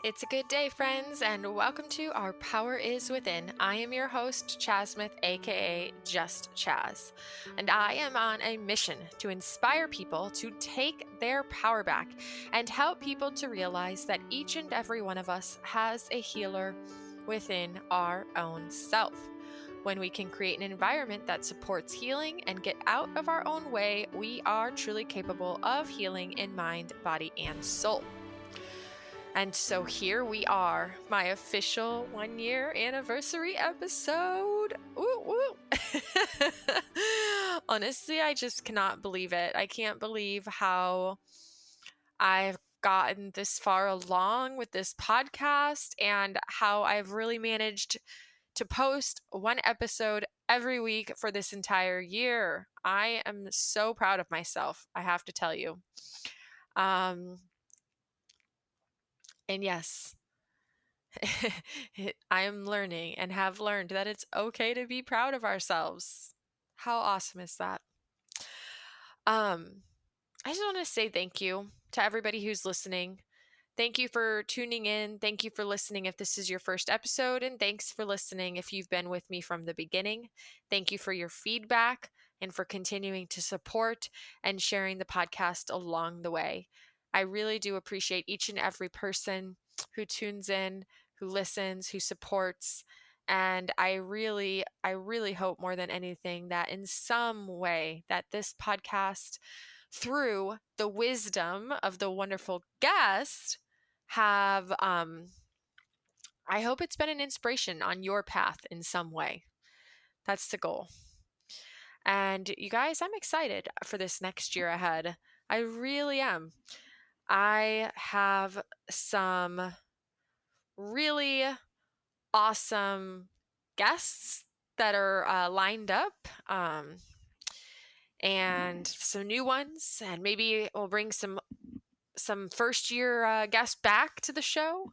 It's a good day, friends, and welcome to Our Power is Within. I am your host, Chaz Smith, aka Just Chaz, and I am on a mission to inspire people to take their power back and help people to realize that each and every one of us has a healer within our own self. When we can create an environment that supports healing and get out of our own way, we are truly capable of healing in mind, body, and soul. And so here we are, my official 1-year anniversary episode. Woo, woo. Honestly, I just cannot believe it. I can't believe how I've gotten this far along with this podcast and how I've really managed to post one episode every week for this entire year. I am so proud of myself, I have to tell you. And yes, I am learning and have learned that it's okay to be proud of ourselves. How awesome is that? I just want to say thank you to everybody who's listening. Thank you for tuning in. Thank you for listening if this is your first episode, and thanks for listening if you've been with me from the beginning. Thank you for your feedback and for continuing to support and sharing the podcast along the way. I really do appreciate each and every person who tunes in, who listens, who supports. And I really hope more than anything that in some way that this podcast, through the wisdom of the wonderful guest, have I hope it's been an inspiration on your path in some way. That's the goal. And you guys, I'm excited for this next year ahead. I really am. I have some really awesome guests that are lined up, and some new ones, and maybe we'll bring some first year guests back to the show,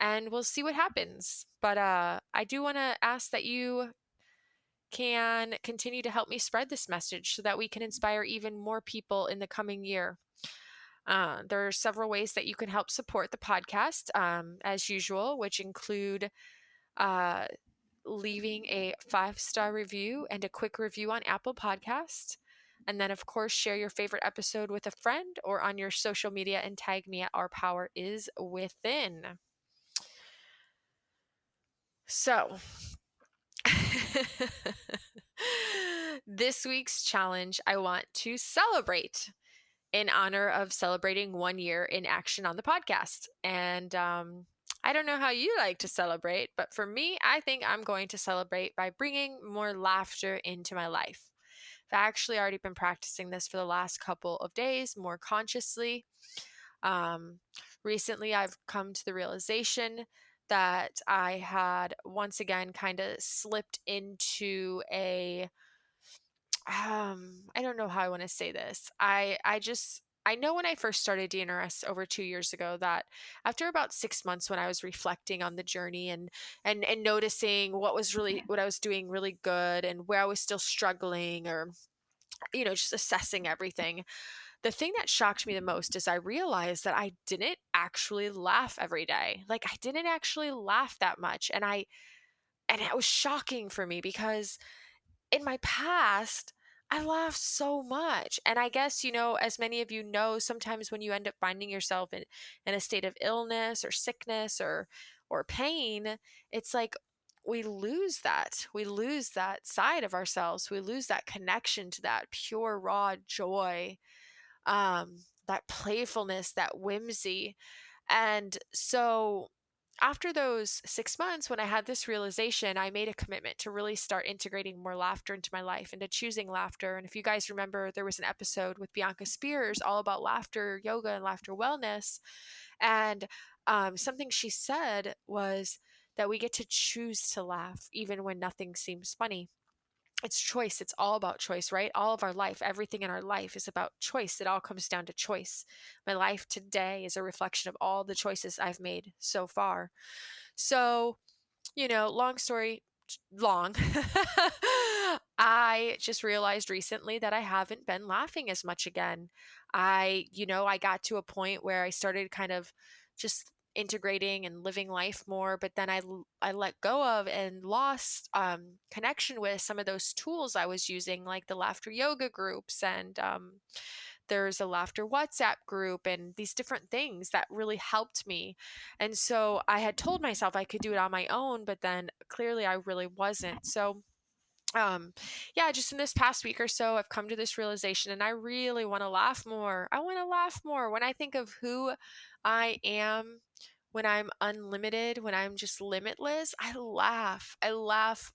and we'll see what happens. But I do want to ask that you can continue to help me spread this message so that we can inspire even more people in the coming year. There are several ways that you can help support the podcast, as usual, which include uh, leaving a 5-star review and a quick review on Apple Podcasts. And then, of course, share your favorite episode with a friend or on your social media and tag me at Our Power is Within. So, this week's challenge, I want to celebrate in honor of celebrating 1 year in action on the podcast. And I don't know how you like to celebrate, but for me, I think I'm going to celebrate by bringing more laughter into my life. I've actually already been practicing this for the last couple of days more consciously. Recently, I've come to the realization that I had once again kind of slipped into a I don't know how I want to say this. I know when I first started DNRS over 2 years ago that after about 6 months, when I was reflecting on the journey and noticing what I was doing really good and where I was still struggling, or just assessing everything, the thing that shocked me the most is I realized that I didn't actually laugh every day. Like, I didn't actually laugh that much, and it was shocking for me because in my past, I laughed so much. And I guess, as many of you know, sometimes when you end up finding yourself in a state of illness or sickness or pain, it's like we lose that. We lose that side of ourselves. We lose that connection to that pure, raw joy, that playfulness, that whimsy. And so after those 6 months, when I had this realization, I made a commitment to really start integrating more laughter into my life and to choosing laughter. And if you guys remember, there was an episode with Bianca Spears all about laughter, yoga, and laughter wellness. And something she said was that we get to choose to laugh even when nothing seems funny. It's choice. It's all about choice, right? All of our life, everything in our life is about choice. It all comes down to choice. My life today is a reflection of all the choices I've made so far. So, long story long, I just realized recently that I haven't been laughing as much again. I got to a point where I started kind of just integrating and living life more. But then I let go of and lost connection with some of those tools I was using, like the laughter yoga groups, and there's a laughter WhatsApp group, and these different things that really helped me. And so I had told myself I could do it on my own, but then clearly I really wasn't. So yeah, just in this past week or so, I've come to this realization, and I really want to laugh more. I want to laugh more. When I think of who I am, when I'm unlimited, when I'm just limitless, I laugh and laugh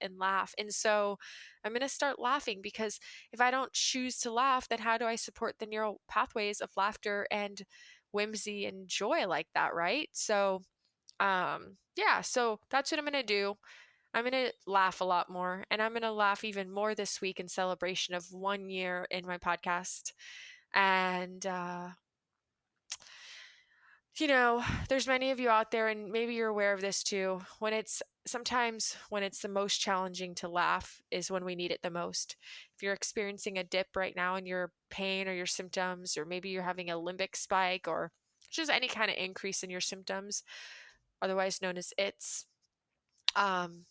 and laugh. And so I'm going to start laughing, because if I don't choose to laugh, then how do I support the neural pathways of laughter and whimsy and joy like that, right? So yeah, so that's what I'm going to do. I'm going to laugh a lot more, and I'm going to laugh even more this week in celebration of 1 year in my podcast. And, there's many of you out there, and maybe you're aware of this too. Sometimes when it's the most challenging to laugh is when we need it the most. If you're experiencing a dip right now in your pain or your symptoms, or maybe you're having a limbic spike, or just any kind of increase in your symptoms, otherwise known as its, um,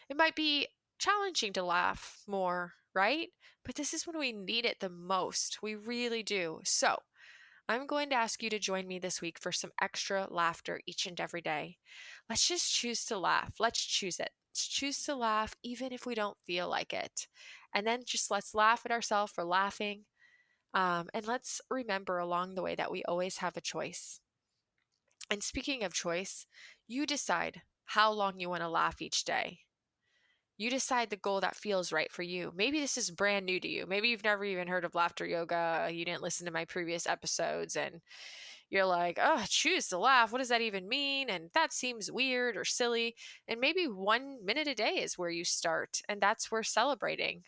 it might be challenging to laugh more, right? But this is when we need it the most. We really do. So, I'm going to ask you to join me this week for some extra laughter each and every day. Let's just choose to laugh. Let's choose it. Let's choose to laugh even if we don't feel like it. And then just let's laugh at ourselves for laughing. And let's remember along the way that we always have a choice. And speaking of choice, you decide how long you want to laugh each day. You decide the goal that feels right for you. Maybe this is brand new to you. Maybe you've never even heard of laughter yoga. You didn't listen to my previous episodes, and you're like, oh, choose to laugh. What does that even mean? And that seems weird or silly. And maybe 1 minute a day is where you start. And that's where celebrating.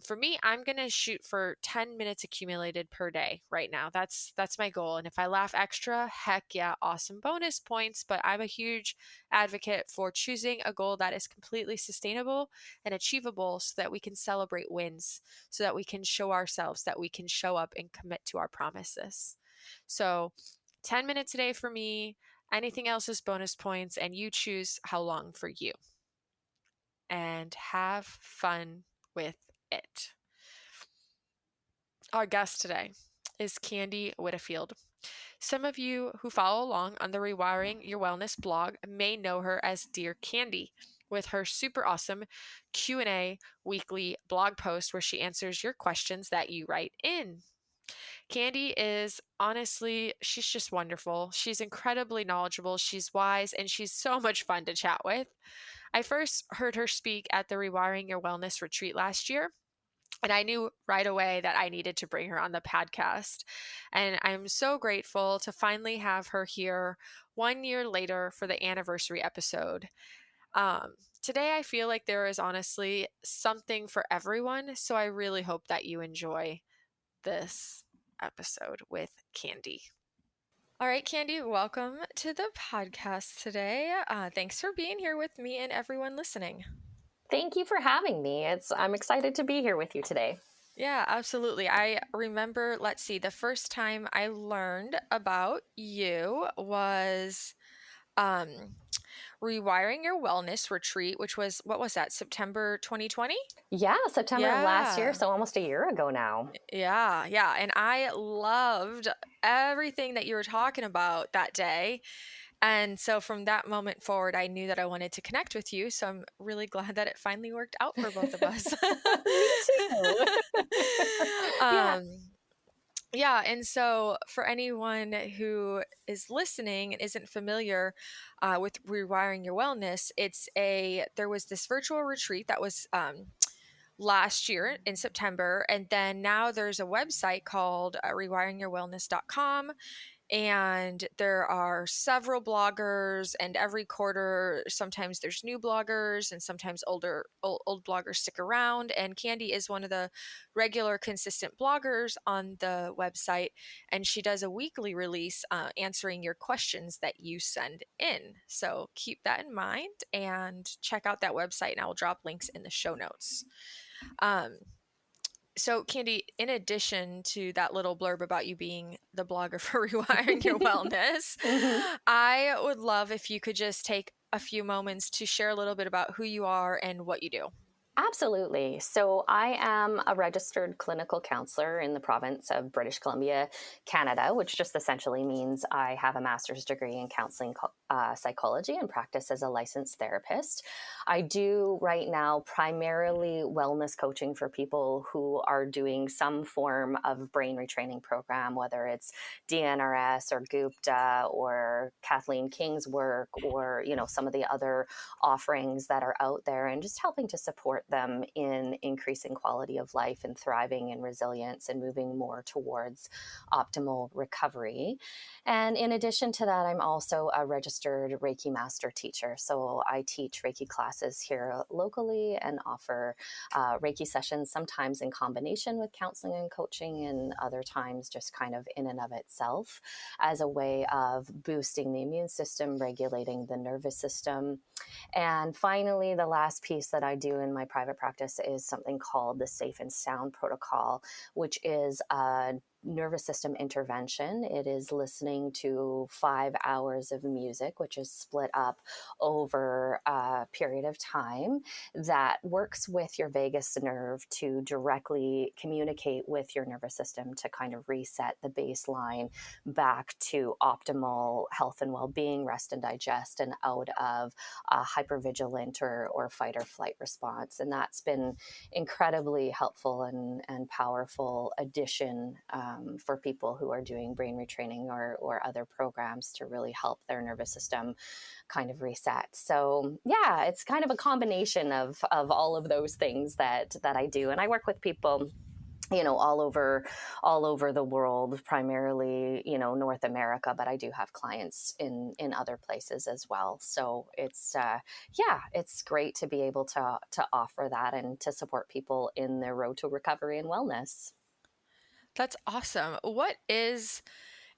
For me, I'm gonna shoot for 10 minutes accumulated per day right now. That's my goal. And if I laugh extra, heck yeah, awesome bonus points. But I'm a huge advocate for choosing a goal that is completely sustainable and achievable, so that we can celebrate wins, so that we can show ourselves that we can show up and commit to our promises. So 10 minutes a day for me. Anything else is bonus points, and you choose how long for you. And have fun with it. Our guest today is Candy Widdifield. Some of you who follow along on the Rewiring Your Wellness blog may know her as Dear Candy, with her super awesome Q&A weekly blog post where she answers your questions that you write in. Candy is honestly, she's just wonderful. She's incredibly knowledgeable, she's wise, and she's so much fun to chat with. I first heard her speak at the Rewiring Your Wellness retreat last year, and I knew right away that I needed to bring her on the podcast. And I'm so grateful to finally have her here 1 year later for the anniversary episode. Today, I feel like there is honestly something for everyone. So I really hope that you enjoy this episode with Candy. All right, Candy, welcome to the podcast today. Thanks for being here with me and everyone listening. Thank you for having me. I'm excited to be here with you today. Yeah, absolutely. I remember, let's see, the first time I learned about you was um Rewiring Your Wellness retreat, which was, what was that, September 2020? Yeah, September of last year, Yeah. so almost a year ago now. Yeah. And I loved everything that you were talking about that day. And so from that moment forward, I knew that I wanted to connect with you. So I'm really glad that it finally worked out for both of us. Me too. Yeah. Yeah, and so for anyone who is listening and isn't familiar with Rewiring Your Wellness, there was this virtual retreat that was last year in September, and then now there's a website called rewiringyourwellness.com. And there are several bloggers, and every quarter sometimes there's new bloggers, and sometimes old bloggers stick around, and Candy is one of the regular consistent bloggers on the website, and she does a weekly release answering your questions that you send in. So keep that in mind and check out that website, and I will drop links in the show notes. um, So, Candy, in addition to that little blurb about you being the blogger for Rewiring Your Wellness, Mhm. I would love if you could just take a few moments to share a little bit about who you are and what you do. Absolutely. So, I am a registered clinical counselor in the province of British Columbia, Canada, which just essentially means I have a master's degree in counseling psychology and practice as a licensed therapist. I do right now primarily wellness coaching for people who are doing some form of brain retraining program, whether it's DNRS or Gupta or Kathleen King's work, or some of the other offerings that are out there, and just helping to support them in increasing quality of life and thriving in resilience and moving more towards optimal recovery. And in addition to that, I'm also a registered Reiki master teacher. So I teach Reiki classes here locally and offer Reiki sessions, sometimes in combination with counseling and coaching, and other times just kind of in and of itself, as a way of boosting the immune system, regulating the nervous system. And finally, the last piece that I do in my private practice is something called the Safe and Sound Protocol, which is a nervous system intervention. It is listening to 5 hours of music, which is split up over a period of time, that works with your vagus nerve to directly communicate with your nervous system to kind of reset the baseline back to optimal health and well-being, rest and digest, and out of a hypervigilant or fight or flight response. And that's been incredibly helpful and powerful addition for people who are doing brain retraining or other programs to really help their nervous system kind of reset. So yeah, it's kind of a combination of all of those things that I do. And I work with people all over the world, primarily North America, but I do have clients in other places as well. So it's great to be able to offer that and to support people in their road to recovery and wellness. That's awesome. Is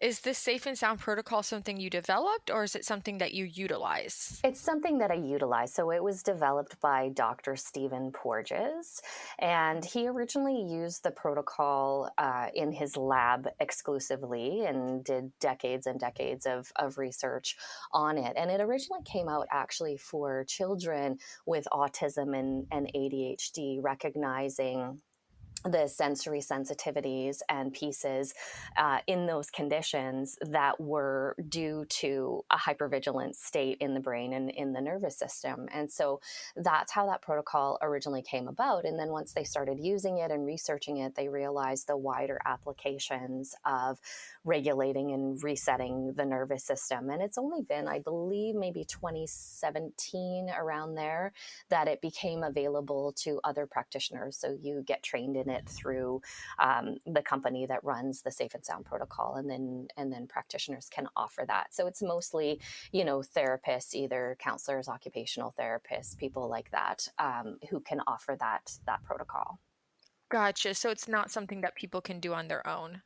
this safe and sound protocol something you developed or is it something that you utilize? It's something that I utilize. So it was developed by Dr. Stephen Porges, and he originally used the protocol in his lab exclusively and did decades and decades of research on it. And it originally came out actually for children with autism and ADHD, recognizing the sensory sensitivities and pieces in those conditions that were due to a hypervigilant state in the brain and in the nervous system. And so that's how that protocol originally came about. And then once they started using it and researching it, they realized the wider applications of regulating and resetting the nervous system. And it's only been, I believe, maybe 2017, around there, that it became available to other practitioners. So you get trained in it through the company that runs the Safe and Sound Protocol, and then practitioners can offer that. So it's mostly therapists, either counselors, occupational therapists, people like that, who can offer that protocol. Gotcha. So it's not something that people can do on their own.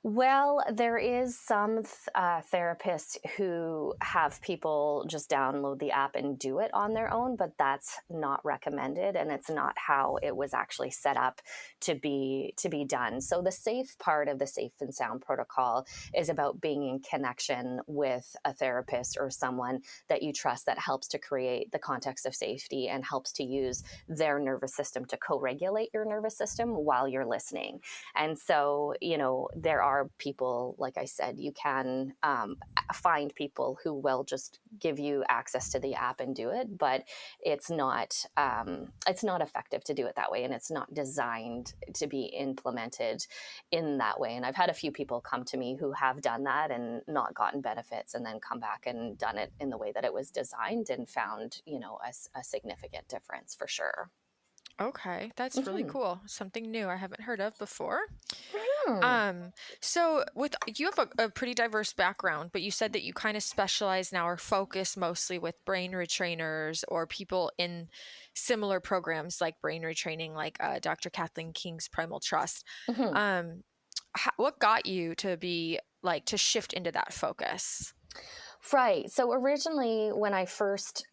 Well, there is some therapists who have people just download the app and do it on their own, but that's not recommended, and it's not how it was actually set up to be done. So the safe part of the Safe and Sound protocol is about being in connection with a therapist or someone that you trust, that helps to create the context of safety and helps to use their nervous system to co-regulate your nervous system while you're listening. And so, there are people, like I said, you can find people who will just give you access to the app and do it, but it's not effective to do it that way, and it's not designed to be implemented in that way. And I've had a few people come to me who have done that and not gotten benefits, and then come back and done it in the way that it was designed and found, a significant difference for sure. Okay, that's really Mhm. cool. Something new I haven't heard of before. Hmm. Um, so with you have a pretty diverse background, but you said that you kind of specialize now or focus mostly with brain retrainers or people in similar programs like brain retraining, like Dr. Kathleen King's Primal Trust. Mhm. Um, what got you to be like to shift into that focus? Right. So originally, when I first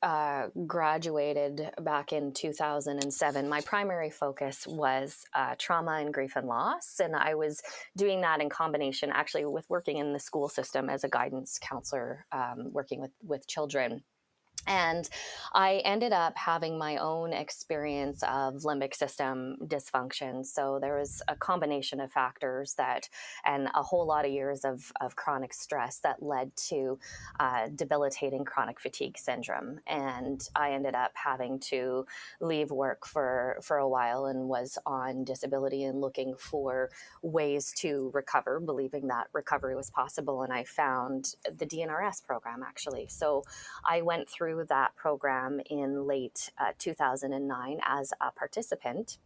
graduated back in 2007, my primary focus was trauma and grief and loss. And I was doing that in combination actually with working in the school system as a guidance counselor, working with children. And I ended up having my own experience of limbic system dysfunction. So there was a combination of factors that, and a whole lot of years of chronic stress that led to debilitating chronic fatigue syndrome. And I ended up having to leave work for a while and was on disability and looking for ways to recover, believing that recovery was possible. And I found the DNRS program actually. So I went through that program in late 2009 as a participant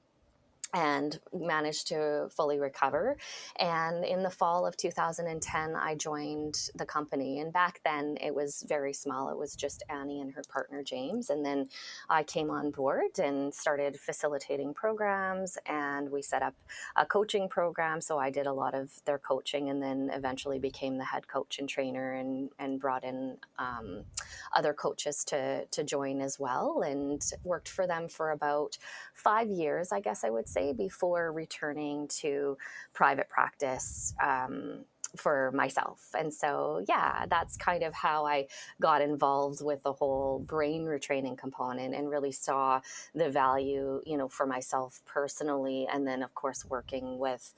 and managed to fully recover. And in the fall of 2010, I joined the company. And back then, it was very small. It was just Annie and her partner, James. And then I came on board and started facilitating programs. And we set up a coaching program. So I did a lot of their coaching and then eventually became the head coach and trainer and brought in other coaches to join as well, and worked for them for about 5 years, I guess I would say, before returning to private practice for myself. And so, yeah, that's kind of how I got involved with the whole brain retraining component and really saw the value, for myself personally. And then, of course, working with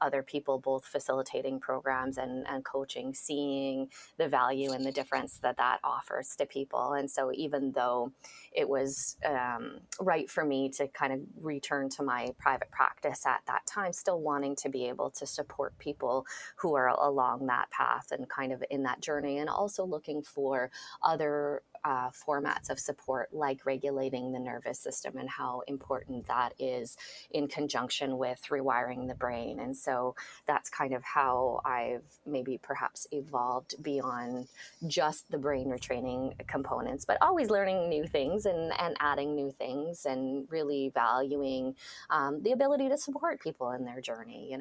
other people, both facilitating programs and coaching, seeing the value and the difference that offers to people. And so, even though it was right for me to kind of return to my private practice at that time, still wanting to be able to support people who are along that path and kind of in that journey, and also looking for other formats of support, like regulating the nervous system and how important that is in conjunction with rewiring the brain. And so that's kind of how I've maybe perhaps evolved beyond just the brain retraining components, but always learning new things and adding new things and really valuing the ability to support people in their journey.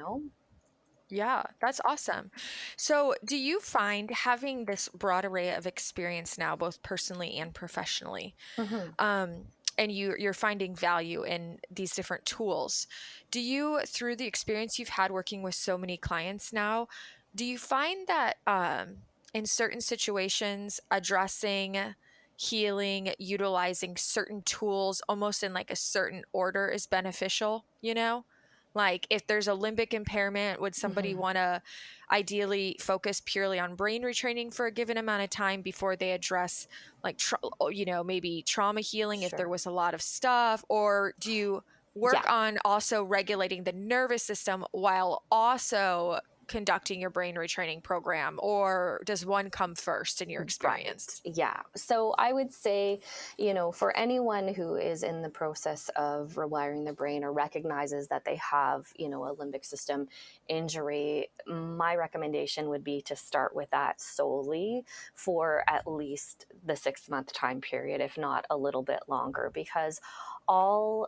Yeah, that's awesome. So, do you find having this broad array of experience now, both personally and professionally, Hmm. um, and you're finding value in these different tools? Do you, through the experience you've had working with so many clients now, do you find that in certain situations, addressing, healing, utilizing certain tools almost in like a certain order is beneficial? Like if there's a limbic impairment, would somebody Hmm. want to ideally focus purely on brain retraining for a given amount of time before they address like maybe trauma healing if there Sure. was a lot of stuff? Or do you work Yeah. on also regulating the nervous system while also conducting your brain retraining program, or does one come first in your experience? Right. Yeah. So I would say, for anyone who is in the process of rewiring the brain or recognizes that they have, a limbic system injury, my recommendation would be to start with that solely for at least the 6 month time period, if not a little bit longer, because all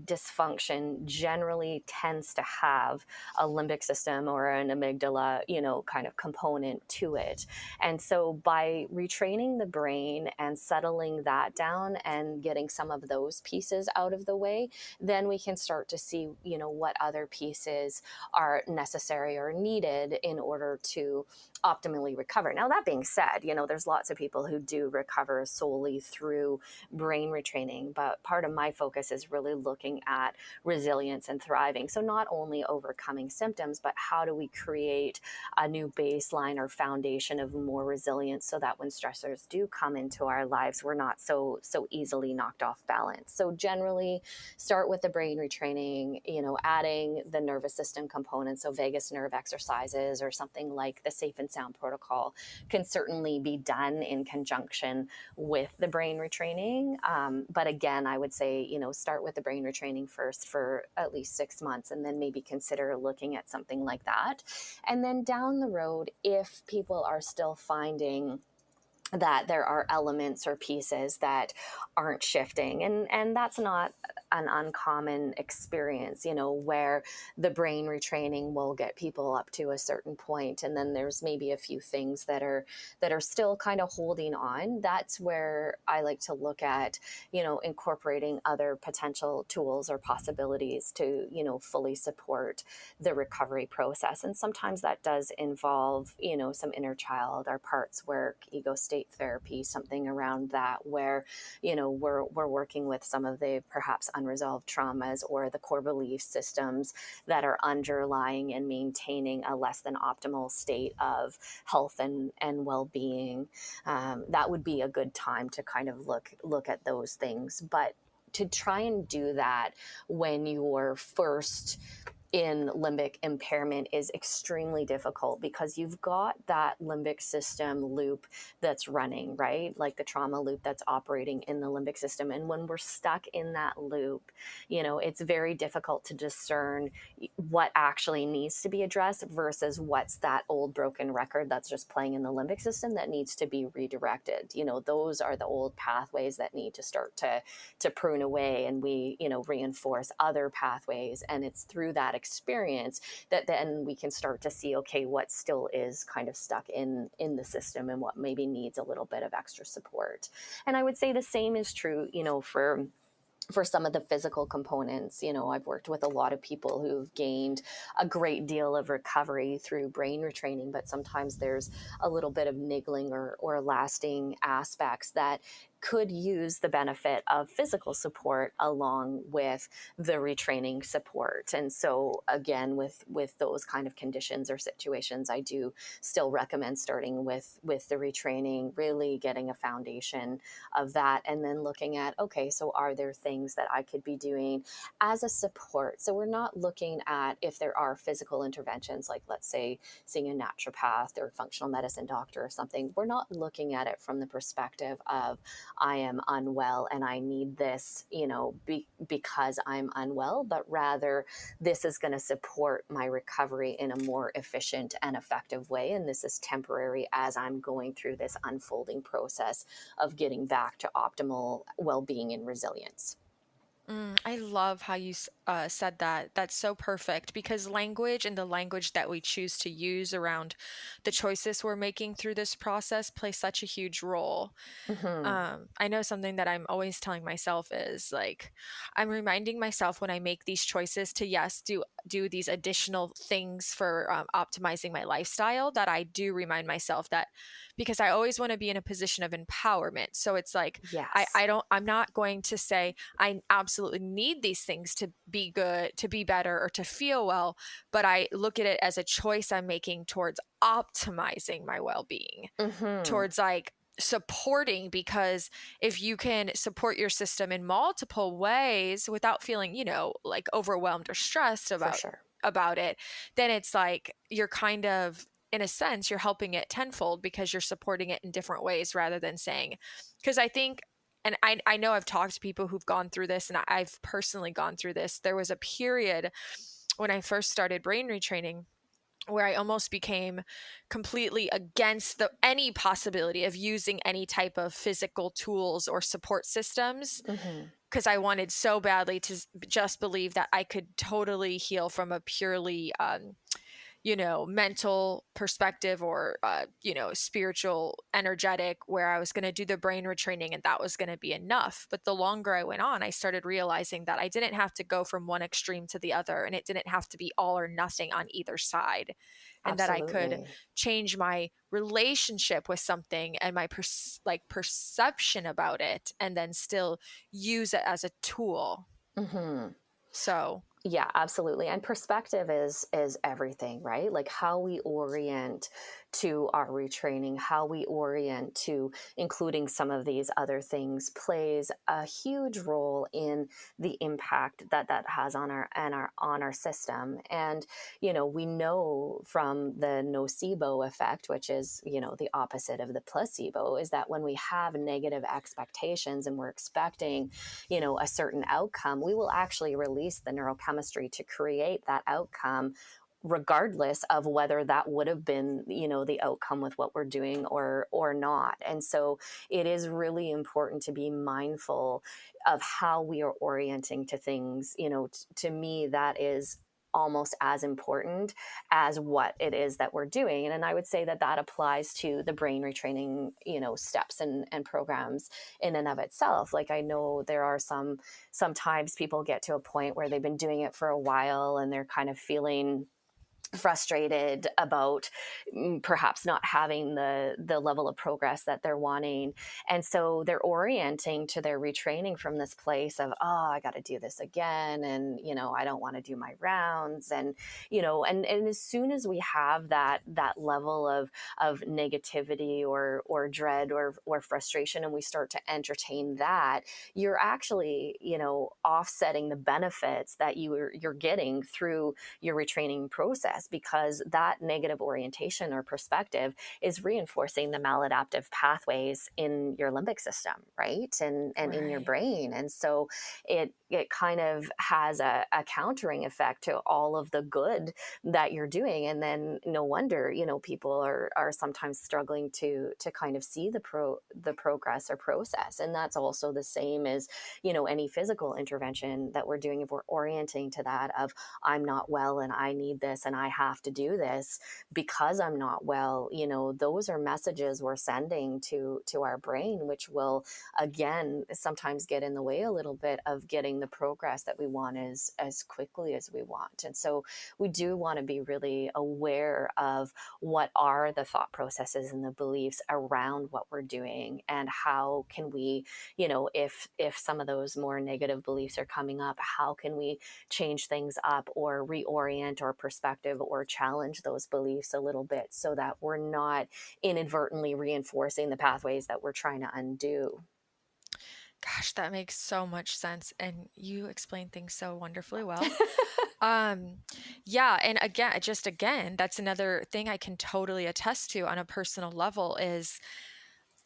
dysfunction generally tends to have a limbic system or an amygdala, kind of component to it. And so by retraining the brain and settling that down and getting some of those pieces out of the way, then we can start to see, what other pieces are necessary or needed in order to optimally recover. Now, that being said, there's lots of people who do recover solely through brain retraining, but part of my focus is really looking at resilience and thriving. So not only overcoming symptoms, but how do we create a new baseline or foundation of more resilience so that when stressors do come into our lives, we're not so easily knocked off balance. So generally start with the brain retraining, adding the nervous system components. So vagus nerve exercises or something like the Safe and Sound protocol can certainly be done in conjunction with the brain retraining. But again, I would say, start with the brain retraining first for at least 6 months, and then maybe consider looking at something like that. And then down the road, if people are still finding that there are elements or pieces that aren't shifting, and that's not an uncommon experience, where the brain retraining will get people up to a certain point, and then there's maybe a few things that are still kind of holding on. That's where I like to look at, incorporating other potential tools or possibilities to, fully support the recovery process. And sometimes that does involve, some inner child or parts work, ego state therapy, something around that, where, we're working with some of the perhaps unresolved traumas or the core belief systems that are underlying and maintaining a less than optimal state of health and well-being. That would be a good time to kind of look at those things. But to try and do that when you're first in limbic impairment is extremely difficult, because you've got that limbic system loop that's running, right? Like the trauma loop that's operating in the limbic system. And when we're stuck in that loop, it's very difficult to discern what actually needs to be addressed versus what's that old broken record that's just playing in the limbic system that needs to be redirected. Those are the old pathways that need to start to prune away, and we, reinforce other pathways. And it's through that experience that then we can start to see, okay, what still is kind of stuck in the system and what maybe needs a little bit of extra support. And I would say the same is true, for some of the physical components. I've worked with a lot of people who've gained a great deal of recovery through brain retraining, but sometimes there's a little bit of niggling or lasting aspects that could use the benefit of physical support along with the retraining support. And so again, with those kind of conditions or situations, I do still recommend starting with the retraining, really getting a foundation of that, and then looking at, okay, so are there things that I could be doing as a support? So we're not looking at if there are physical interventions, like let's say seeing a naturopath or functional medicine doctor or something. We're not looking at it from the perspective of I am unwell and I need this, because I'm unwell, but rather this is going to support my recovery in a more efficient and effective way. And this is temporary as I'm going through this unfolding process of getting back to optimal well-being and resilience. I love how you said that. That's so perfect, because language and the language that we choose to use around the choices we're making through this process play such a huge role. Hmm. I know something that I'm always telling myself is like, I'm reminding myself when I make these choices to, yes, do these additional things for optimizing my lifestyle, that I do remind myself that, because I always want to be in a position of empowerment. So it's like, Yes. I'm not going to say I absolutely need these things to be good, to be better, or to feel well, but I look at it as a choice I'm making towards optimizing my well-being, Hmm. towards like supporting, because if you can support your system in multiple ways without feeling, like overwhelmed or stressed For sure. about it, then it's like you're kind of, in a sense, you're helping it tenfold, because you're supporting it in different ways rather than saying, because I think, and I know I've talked to people who've gone through this, and I've personally gone through this. There was a period when I first started brain retraining where I almost became completely against any possibility of using any type of physical tools or support systems, Hmm. because I wanted so badly to just believe that I could totally heal from a purely mental perspective, or, spiritual, energetic, where I was going to do the brain retraining and that was going to be enough. But the longer I went on, I started realizing that I didn't have to go from one extreme to the other, and it didn't have to be all or nothing on either side, and that I could Absolutely. change my relationship with something and my perception about it, and then still use it as a tool. Hmm. So, Yeah, absolutely. And perspective is everything, right? Like how we orient to our retraining, how we orient to including some of these other things plays a huge role in the impact that that has on our system. And we know from the nocebo effect, which is the opposite of the placebo, is that when we have negative expectations and we're expecting a certain outcome, we will actually release the neurochemistry to create that outcome regardless of whether that would have been, the outcome with what we're doing or not. And so it is really important to be mindful of how we are orienting to things. To me, that is almost as important as what it is that we're doing. And I would say that that applies to the brain retraining, steps and programs in and of itself. Like, I know there are sometimes people get to a point where they've been doing it for a while and they're kind of feeling frustrated about perhaps not having the level of progress that they're wanting, and so they're orienting to their retraining from this place of, oh, I got to do this again, and I don't want to do my rounds, and and as soon as we have that level of negativity or dread or frustration, and we start to entertain that, you're actually offsetting the benefits that you're getting through your retraining process, because that negative orientation or perspective is reinforcing the maladaptive pathways in your limbic system, right? And in your Right. brain. And so it kind of has a countering effect to all of the good that you're doing. And then no wonder, people are sometimes struggling to kind of see the progress or process. And that's also the same as, any physical intervention that we're doing. If we're orienting to that of, I'm not well and I need this and I have to do this because I'm not well, those are messages we're sending to our brain, which will again sometimes get in the way a little bit of getting the progress that we want as quickly as we want. And so we do want to be really aware of what are the thought processes and the beliefs around what we're doing, and how can we, if some of those more negative beliefs are coming up, how can we change things up or reorient our perspective or challenge those beliefs a little bit, so that we're not inadvertently reinforcing the pathways that we're trying to undo. Gosh, that makes so much sense. And you explain things so wonderfully well. Um, yeah, and again, that's another thing I can totally attest to on a personal level is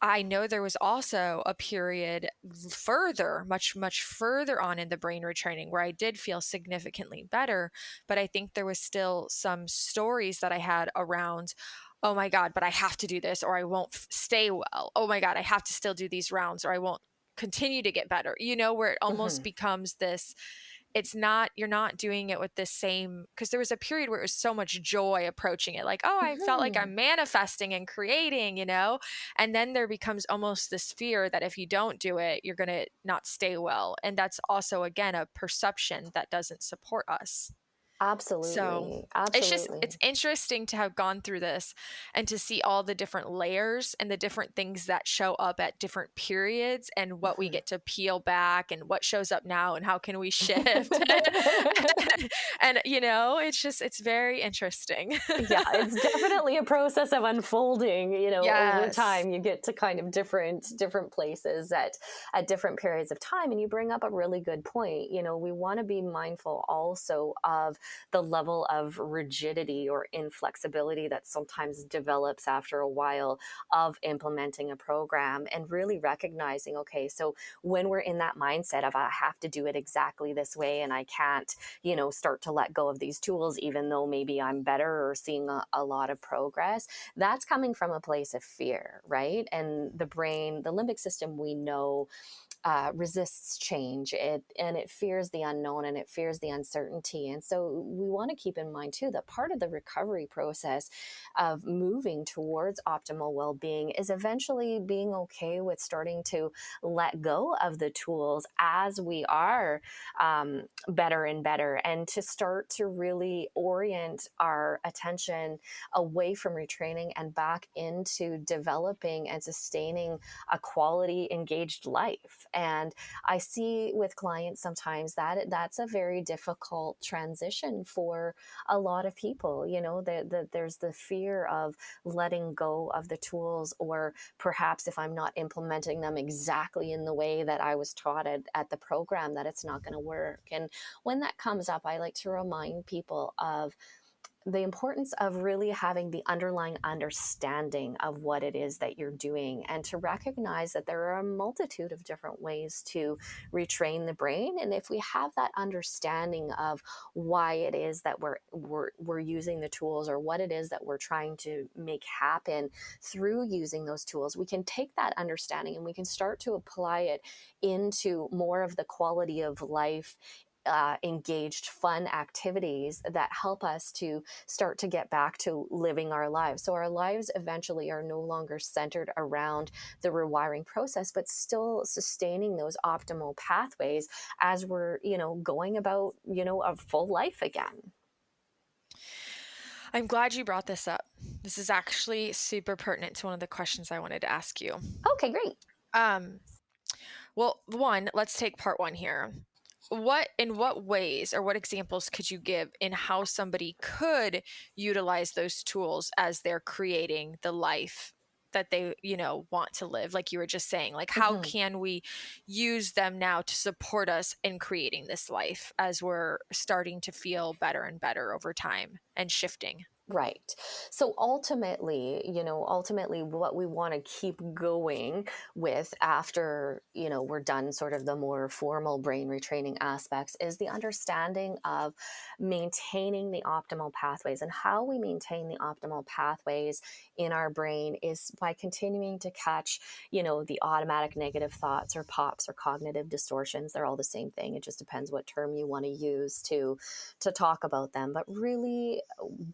I know there was also a period further, much, much further on in the brain retraining where I did feel significantly better, but I think there was still some stories that I had around, oh my God, but I have to do this or I won't stay well. Oh my God, I have to still do these rounds or I won't continue to get better, where it almost Mhm. becomes this, it's not, you're not doing it with the same, because there was a period where it was so much joy approaching it, like, oh, I felt like Mhm. I'm manifesting and creating, and then there becomes almost this fear that if you don't do it, you're going to not stay well, and that's also again a perception that doesn't support us. So Absolutely. it's Absolutely. interesting to have gone through this and to see all the different layers and the different things that show up at different periods and what we Mhm. get to peel back and what shows up now and how can we shift. And it's very interesting. Yeah, it's definitely a process of unfolding, over Yes. time. You get to kind of different places at different periods of time. And you bring up a really good point. We want to be mindful also of the level of rigidity or inflexibility that sometimes develops after a while of implementing a program, and really recognizing, okay, so when we're in that mindset of, I have to do it exactly this way and I can't, start to let go of these tools, even though maybe I'm better or seeing a lot of progress, that's coming from a place of fear, right? And the brain, the limbic system, we know resists change, and it fears the unknown, and it fears the uncertainty. And so we want to keep in mind too that part of the recovery process of moving towards optimal well-being is eventually being okay with starting to let go of the tools as we are better and better, and to start to really orient our attention away from retraining and back into developing and sustaining a quality engaged life. And I see with clients sometimes that that's a very difficult transition for a lot of people. That there's the fear of letting go of the tools, or perhaps if I'm not implementing them exactly in the way that I was taught at the program, that it's not going to work. And when that comes up, I like to remind people of the importance of really having the underlying understanding of what it is that you're doing, and to recognize that there are a multitude of different ways to retrain the brain. And if we have that understanding of why it is that we're using the tools, or what it is that we're trying to make happen through using those tools, we can take that understanding and we can start to apply it into more of the quality of life, engaged, fun activities that help us to start to get back to living our lives. So our lives eventually are no longer centered around the rewiring process, but still sustaining those optimal pathways as we're, going about, a full life again. I'm glad you brought this up. This is actually super pertinent to one of the questions I wanted to ask you. Okay, great. Um, well, one, let's take part one here. In what ways or what examples could you give in how somebody could utilize those tools as they're creating the life that they, want to live? Like you were just saying, like, how Mhm. can we use them now to support us in creating this life as we're starting to feel better and better over time and shifting? Right. So ultimately what we want to keep going with after, we're done sort of the more formal brain retraining aspects, is the understanding of maintaining the optimal pathways. And how we maintain the optimal pathways in our brain is by continuing to catch, the automatic negative thoughts, or POPs, or cognitive distortions. They're all the same thing. It just depends what term you want to use to talk about them. But really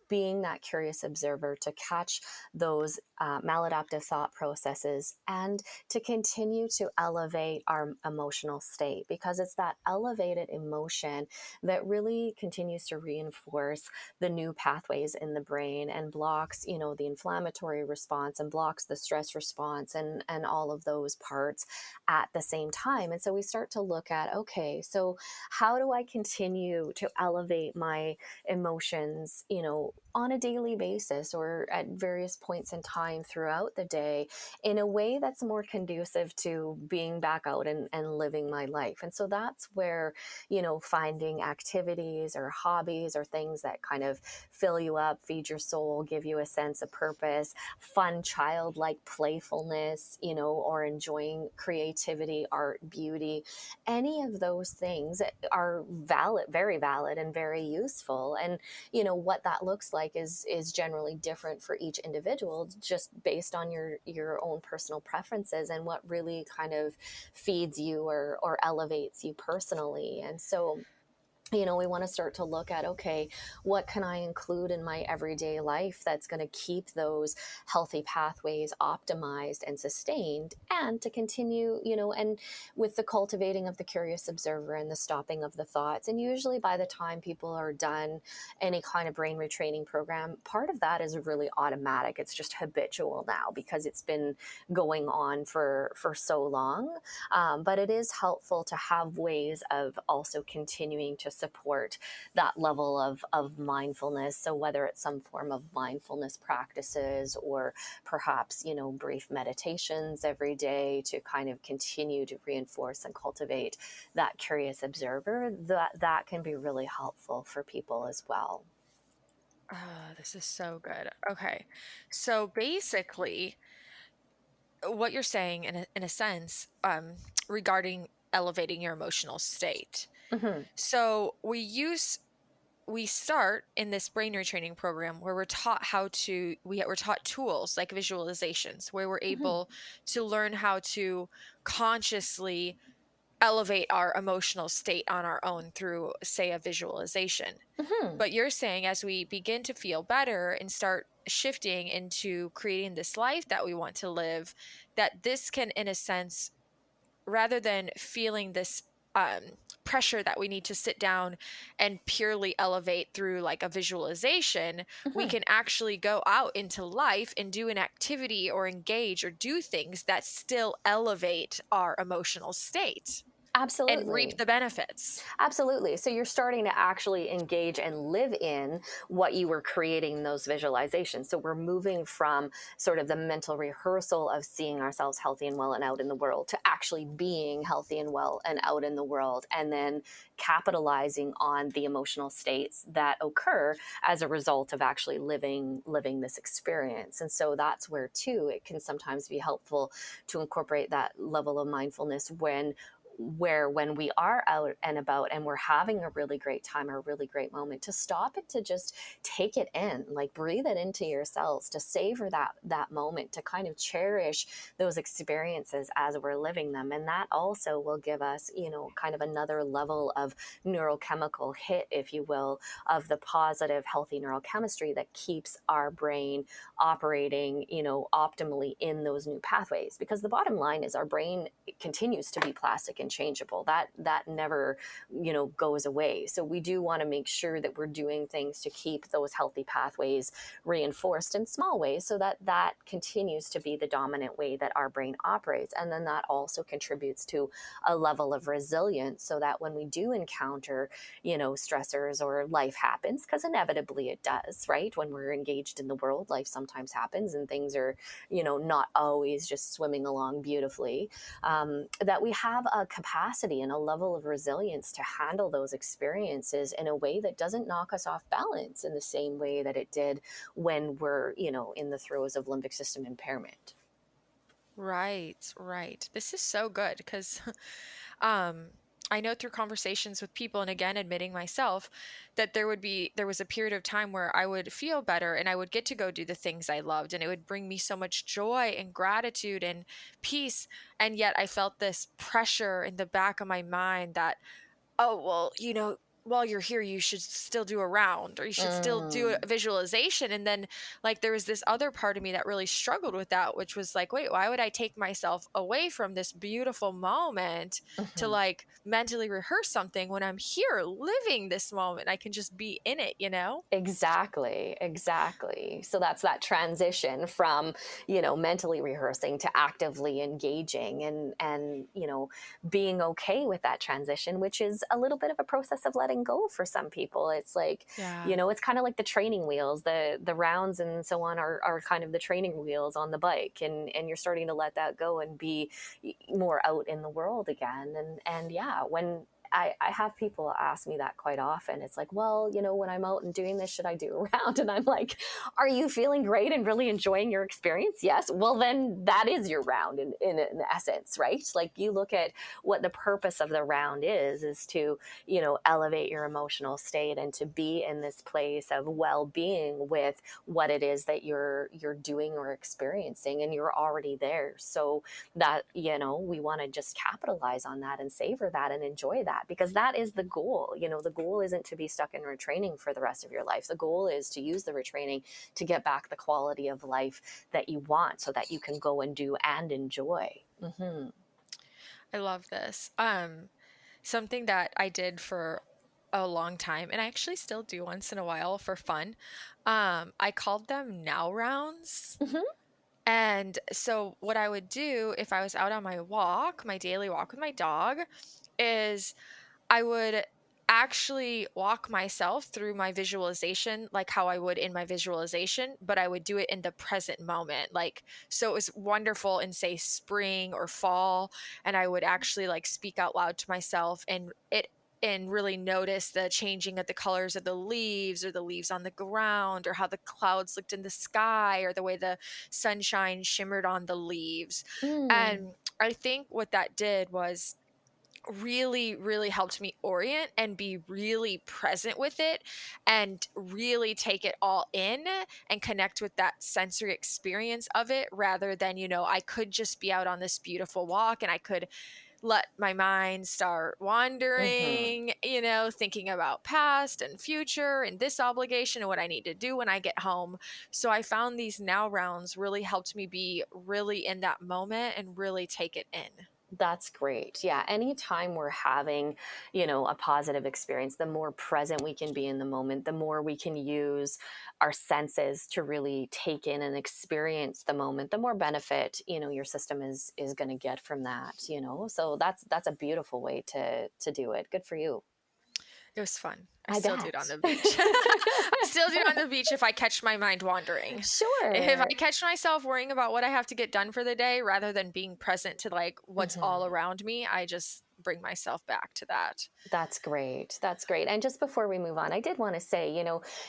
being that curious observer to catch those maladaptive thought processes, and to continue to elevate our emotional state, because it's that elevated emotion that really continues to reinforce the new pathways in the brain, and blocks, the inflammatory response, and blocks the stress response, and all of those parts at the same time. And so we start to look at, okay, so how do I continue to elevate my emotions, on a daily basis, or at various points in time throughout the day, in a way that's more conducive to being back out and living my life. And so that's where, finding activities or hobbies, or things that kind of fill you up, feed your soul, give you a sense of purpose, fun, childlike playfulness, or enjoying creativity, art, beauty, any of those things are valid, very valid, and very useful. And what that looks like is generally different for each individual, just based on your own personal preferences, and what really kind of feeds you, or elevates you personally. And so we want to start to look at, okay, what can I include in my everyday life that's going to keep those healthy pathways optimized and sustained, and to continue, and with the cultivating of the curious observer, and the stopping of the thoughts. And usually by the time people are done any kind of brain retraining program, part of that is really automatic. It's just habitual now, because it's been going on for so long. But it is helpful to have ways of also continuing to support that level of mindfulness. So whether it's some form of mindfulness practices, or perhaps, brief meditations every day, to kind of continue to reinforce and cultivate that curious observer, that can be really helpful for people as well. This is so good. Okay. So basically, what you're saying in a sense, regarding elevating your emotional state. Hmm. So we start in this brain retraining program where we're taught tools like visualizations, where we're Hmm. able to learn how to consciously elevate our emotional state on our own through, say, a visualization. Hmm. But you're saying as we begin to feel better and start shifting into creating this life that we want to live, that this can, in a sense, rather than feeling this um, pressure that we need to sit down and purely elevate through like a visualization, we Hmm. can actually go out into life and do an activity or engage or do things that still elevate our emotional state. and reap Absolutely. the benefits. Absolutely. So you're starting to actually engage and live in what you were creating in those visualizations. So we're moving from sort of the mental rehearsal of seeing ourselves healthy and well and out in the world to actually being healthy and well and out in the world, and then capitalizing on the emotional states that occur as a result of actually living this experience. And so that's where too it can sometimes be helpful to incorporate that level of mindfulness when we are out and about and we're having a really great time or a really great moment, to stop and to just take it in, like breathe it into yourselves, to savor that moment, to kind of cherish those experiences as we're living them. And that also will give us, kind of another level of neurochemical hit, if you will, of the positive healthy neurochemistry that keeps our brain operating, optimally in those new pathways. Because the bottom line is our brain continues to be plastic and changeable. That never, goes away. So we do want to make sure that we're doing things to keep those healthy pathways reinforced in small ways, so that that continues to be the dominant way that our brain operates. And then that also contributes to a level of resilience, so that when we do encounter, stressors, or life happens, because inevitably it does, right? When we're engaged in the world, life sometimes happens and things are, not always just swimming along beautifully. That we have a capacity and a level of resilience to handle those experiences in a way that doesn't knock us off balance in the same way that it did when we're, in the throes of limbic system impairment. Right, right. This is so good because um I know through conversations with people, and again admitting myself, that there was a period of time where I would feel better and I would get to go do the things I loved, and it would bring me so much joy and gratitude and peace, and yet I felt this pressure in the back of my mind that, oh, well, while you're here, you should still do a round, or you should still do Mm. a visualization. And then, like, there was this other part of me that really struggled with that, which was like, wait, why would I take myself away from this beautiful moment to Mhm. like mentally rehearse something when I'm here living this moment? I can just be in it, you know? Exactly, exactly. So that's that transition from, mentally rehearsing to actively engaging, and, being okay with that transition, which is a little bit of a process of letting go for some people. It's like, Yeah. it's kind of like the training wheels, the rounds and so on are kind of the training wheels on the bike, and you're starting to let that go and be more out in the world again. And yeah, when I have people ask me that quite often. It's like, well, when I'm out and doing this, should I do a round? And I'm like, are you feeling great and really enjoying your experience? Yes. Well, then that is your round in essence, right? Like, you look at what the purpose of the round is to, elevate your emotional state and to be in this place of well-being with what it is that you're doing or experiencing, and you're already there. So that, we want to just capitalize on that and savor that and enjoy that, because that is the goal. The goal isn't to be stuck in retraining for the rest of your life. The goal is to use the retraining to get back the quality of life that you want, so that you can go and do and enjoy. Hmm. I love this. Something that I did for a long time, and I actually still do once in a while for fun. I called them now rounds. Hmm. And so what I would do if I was out on my walk, my daily walk with my dog, is I would actually walk myself through my visualization like how I would in my visualization, but I would do it in the present moment. Like, so it was wonderful in, say, spring or fall, and I would actually like speak out loud to myself and really notice the changing of the colors of the leaves, or the leaves on the ground, or how the clouds looked in the sky, or the way the sunshine shimmered on the leaves. Mm. And I think what that did was really, really helped me orient and be really present with it, and really take it all in and connect with that sensory experience of it, rather than, I could just be out on this beautiful walk and I could let my mind start Hmm. wandering, thinking about past and future and this obligation and what I need to do when I get home. So I found these now rounds really helped me be really in that moment and really take it in. That's great. Yeah. Anytime we're having, a positive experience, the more present we can be in the moment, the more we can use our senses to really take in and experience the moment, the more benefit, your system is going to get from that. So that's a beautiful way to do it. Good for you. It was fun. I I still do it on bet. the beach. I still do it on the beach if I catch my mind wandering. If I Sure. catch myself worrying about what I have to get done for the day rather than being present to like what's all Mhm. around me, I just bring myself back to that. That's great. That's great. And just before we move on, I did want to say,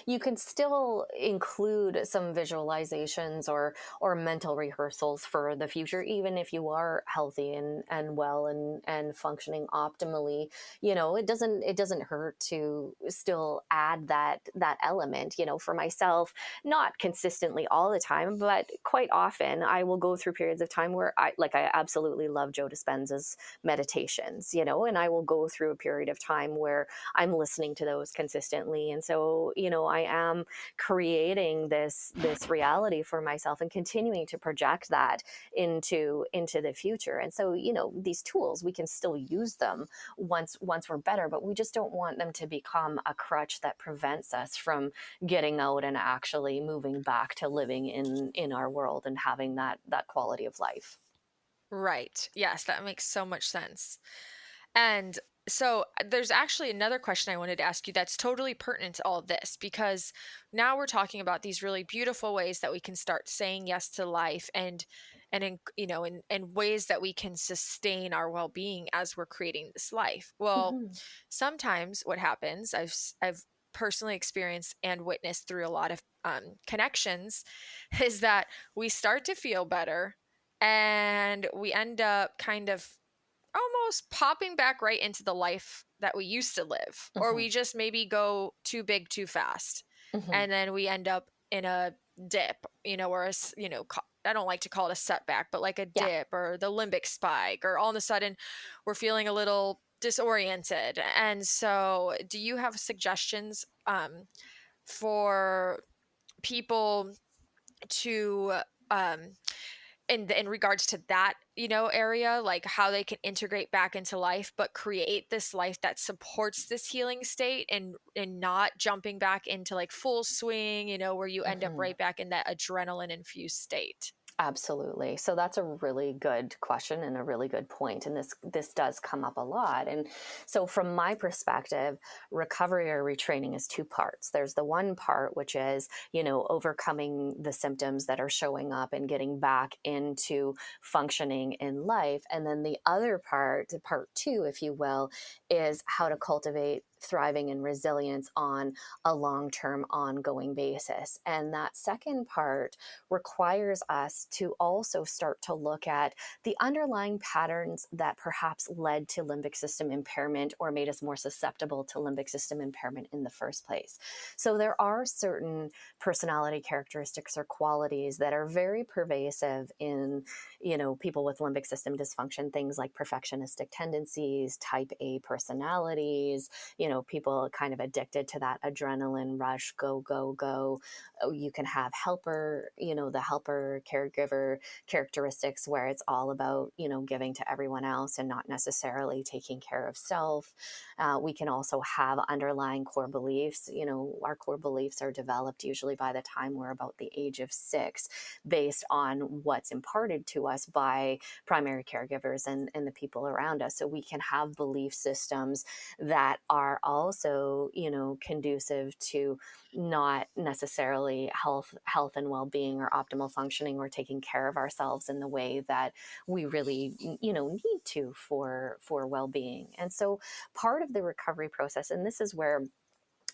you can still include some visualizations or mental rehearsals for the future, even if you are healthy and well and functioning optimally. It doesn't hurt to still add that element. For myself, not consistently all the time, but quite often I will go through periods of time where I absolutely love Joe Dispenza's meditations, and I will go through a period of time where I'm listening to those consistently. And so, I am creating this reality for myself and continuing to project that into the future. And so, these tools, we can still use them once we're better, but we just don't want them to become a crutch that prevents us from getting out and actually moving back to living in our world and having that quality of life. Right. Yes, that makes so much sense. And so there's actually another question I wanted to ask you that's totally pertinent to all of this because now we're talking about these really beautiful ways that we can start saying yes to life and in in ways that we can sustain our well-being as we're creating this life. Well, Mhm. sometimes what happens, I've personally experienced and witnessed through a lot of connections, is that we start to feel better and we end up kind of almost popping back right into the life that we used to live, or Mhm. we just maybe go too big too fast, Mhm. and then we end up in a dip, or I don't like to call it a setback, but like a Yeah. dip or the limbic spike, or all of a sudden we're feeling a little disoriented. And so, do you have suggestions for people to um in regards to that area, like how they can integrate back into life but create this life that supports this healing state and not jumping back into like full swing, where you end up Mhm. right back in that adrenaline infused state? Absolutely. So that's a really good question and a really good point. And this does come up a lot. And so from my perspective, recovery or retraining is two parts. There's the one part which is, overcoming the symptoms that are showing up and getting back into functioning in life. And then the other part two, if you will, is how to cultivate thriving and resilience on a long-term ongoing basis. And that second part requires us to also start to look at the underlying patterns that perhaps led to limbic system impairment or made us more susceptible to limbic system impairment in the first place. So there are certain personality characteristics or qualities that are very pervasive in, people with limbic system dysfunction, things like perfectionistic tendencies, type A personalities, people kind of addicted to that adrenaline rush, go, go, go. You can have the helper caregiver characteristics where it's all about, giving to everyone else and not necessarily taking care of self. We can also have underlying core beliefs. Our core beliefs are developed usually by the time we're about the age of 6, based on what's imparted to us by primary caregivers and the people around us. So we can have belief systems that are also, conducive to not necessarily health and well-being or optimal functioning or taking care of ourselves in the way that we really need to for well-being. And so part of the recovery process, and this is where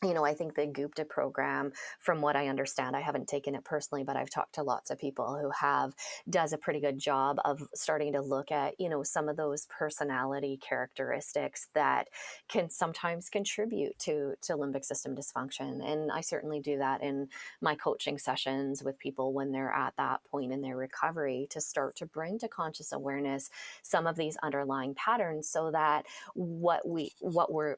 I think the Gupta program, from what I understand, I haven't taken it personally, but I've talked to lots of people who have, does a pretty good job of starting to look at, some of those personality characteristics that can sometimes contribute to limbic system dysfunction. And I certainly do that in my coaching sessions with people when they're at that point in their recovery, to start to bring to conscious awareness some of these underlying patterns so that what we're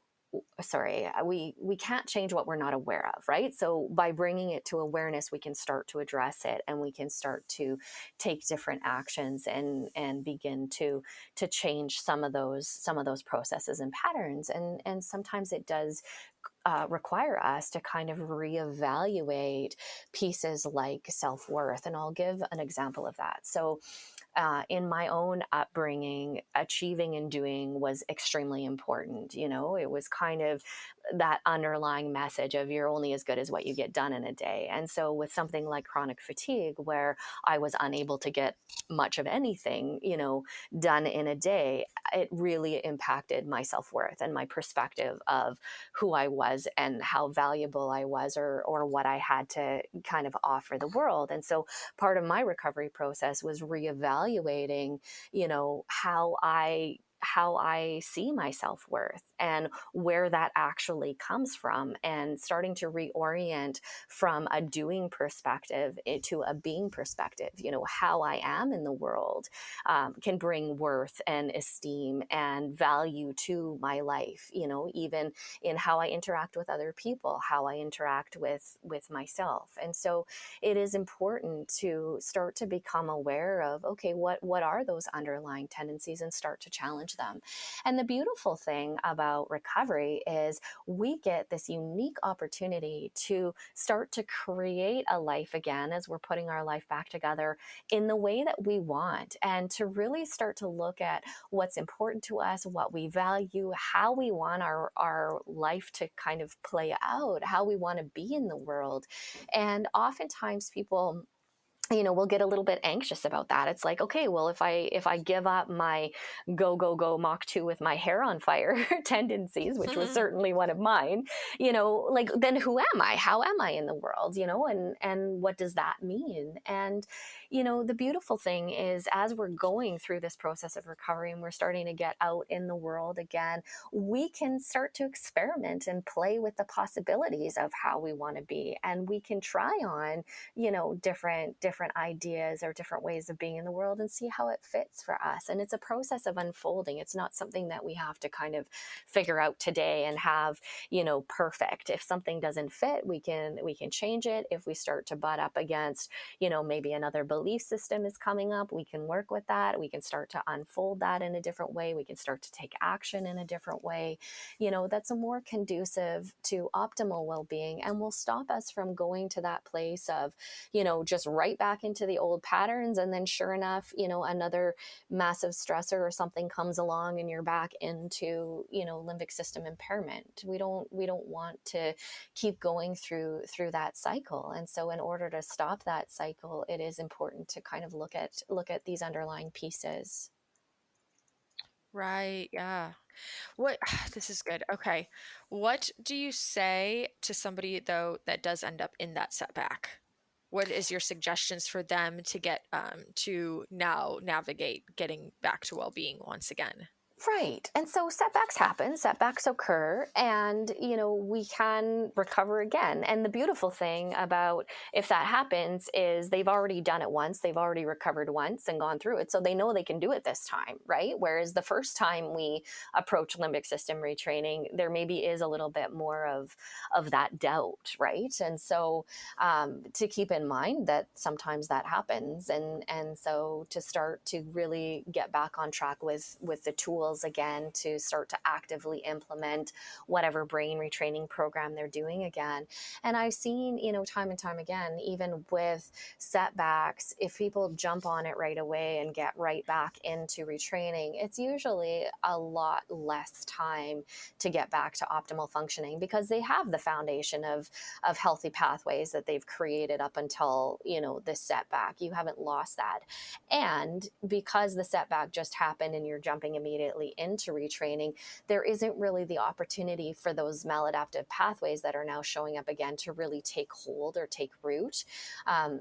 sorry, we can't change what we're not aware of, right? So by bringing it to awareness, we can start to address it, and we can start to take different actions and begin to change some of those processes and patterns. And sometimes it does require us to kind of reevaluate pieces like self-worth. And I'll give an example of that. So in my own upbringing, achieving and doing was extremely important. You know, it was kind of that underlying message of you're only as good as what you get done in a day. And so with something like chronic fatigue, where I was unable to get much of anything, you know, done in a day, it really impacted my self-worth and my perspective of who I was and how valuable I was, or what I had to kind of offer the world. And so part of my recovery process was reevaluating, you know, how I see my self-worth and where that actually comes from, and starting to reorient from a doing perspective into a being perspective. You know, how I am in the world can bring worth and esteem and value to my life, you know, even in how I interact with other people, how I interact with myself. And so it is important to start to become aware of, okay, what are those underlying tendencies, and start to challenge them. And the beautiful thing about recovery is we get this unique opportunity to start to create a life again, as we're putting our life back together in the way that we want, and to really start to look at what's important to us, what we value, how we want our life to kind of play out, how we want to be in the world. And oftentimes people, you know, we'll get a little bit anxious about that. It's like, okay, well, if I give up my go Mach 2 with my hair on fire tendencies, which was certainly one of mine, you know, like, then who am I? How am I in the world? You know, and what does that mean? And you know, the beautiful thing is, as we're going through this process of recovery and we're starting to get out in the world again, we can start to experiment and play with the possibilities of how we want to be, and we can try on, you know, different ideas or different ways of being in the world, and see how it fits for us. And it's a process of unfolding. It's not something that we have to kind of figure out today and have, you know, perfect. If something doesn't fit, we can change it. If we start to butt up against, you know, maybe another belief system is coming up, we can work with that. We can start to unfold that in a different way. We can start to take action in a different way, you know, that's a more conducive to optimal well-being, and will stop us from going to that place of, you know, just right back into the old patterns. And then sure enough, you know, another massive stressor or something comes along and you're back into, you know, limbic system impairment. We don't want to keep going through that cycle. And so in order to stop that cycle, it is important to kind of look at these underlying pieces. Right. Yeah. What this is good. Okay. What do you say to somebody though that does end up in that setback? What is your suggestions for them to get to now navigate getting back to well-being once again? Right. And so setbacks happen, setbacks occur, and, you know, we can recover again. And the beautiful thing about if that happens is they've already done it once, they've already recovered once and gone through it. So they know they can do it this time, right? Whereas the first time we approach limbic system retraining, there maybe is a little bit more of that doubt, right? And so to keep in mind that sometimes that happens. And so to start to really get back on track with the tools again, to start to actively implement whatever brain retraining program they're doing again. And I've seen, you know, time and time again, even with setbacks, if people jump on it right away and get right back into retraining, it's usually a lot less time to get back to optimal functioning, because they have the foundation of healthy pathways that they've created up until, you know, this setback. You haven't lost that. And because the setback just happened and you're jumping immediately into retraining, there isn't really the opportunity for those maladaptive pathways that are now showing up again to really take hold or take root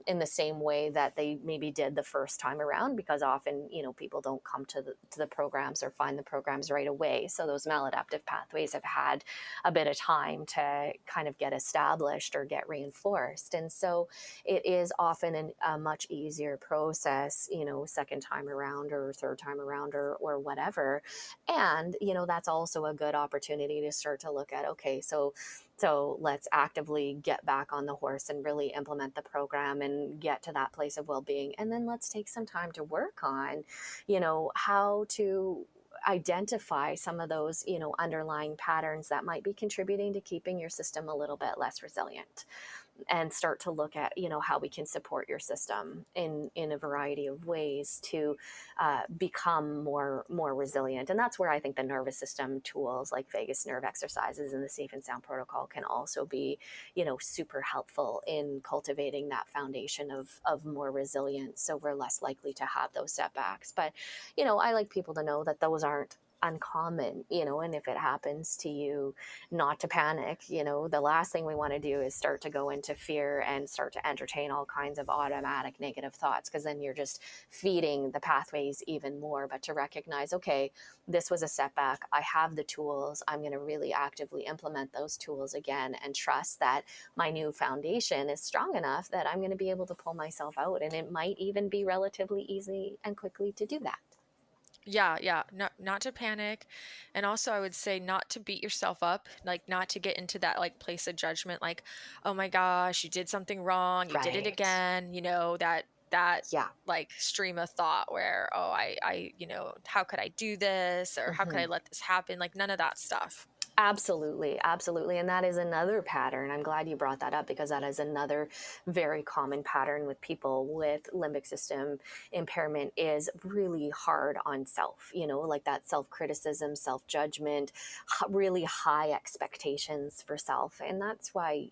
in the same way that they maybe did the first time around, because often, you know, people don't come to the programs or find the programs right away. So those maladaptive pathways have had a bit of time to kind of get established or get reinforced. And so it is often a much easier process, you know, second time around or third time around or whatever, there. And, that's also a good opportunity to start to look at, okay, so let's actively get back on the horse and really implement the program and get to that place of well-being. And then let's take some time to work on, how to identify some of those, underlying patterns that might be contributing to keeping your system a little bit less resilient, and start to look at, how we can support your system in a variety of ways to become more resilient. And that's where I think the nervous system tools like vagus nerve exercises and the safe and sound protocol can also be, super helpful in cultivating that foundation of more resilience, so we're less likely to have those setbacks. But I like people to know that those aren't uncommon, and if it happens to you, not to panic. The last thing we want to do is start to go into fear and start to entertain all kinds of automatic negative thoughts, because then you're just feeding the pathways even more. But to recognize, okay, this was a setback, I have the tools, I'm going to really actively implement those tools again, and trust that my new foundation is strong enough that I'm going to be able to pull myself out, and it might even be relatively easy and quickly to do that. Yeah, yeah, not to panic. And also I would say not to beat yourself up, like not to get into that like place of judgment, like, oh my gosh, you did something wrong, you did it Right. again, that Yeah. like stream of thought where, oh, how could I do this, or how could I Mhm. let this happen? Like none of that stuff. Absolutely, absolutely. And that is another pattern. I'm glad you brought that up, because that is another very common pattern with people with limbic system impairment, is really hard on self, like that self-criticism, self-judgment, really high expectations for self. And that's why,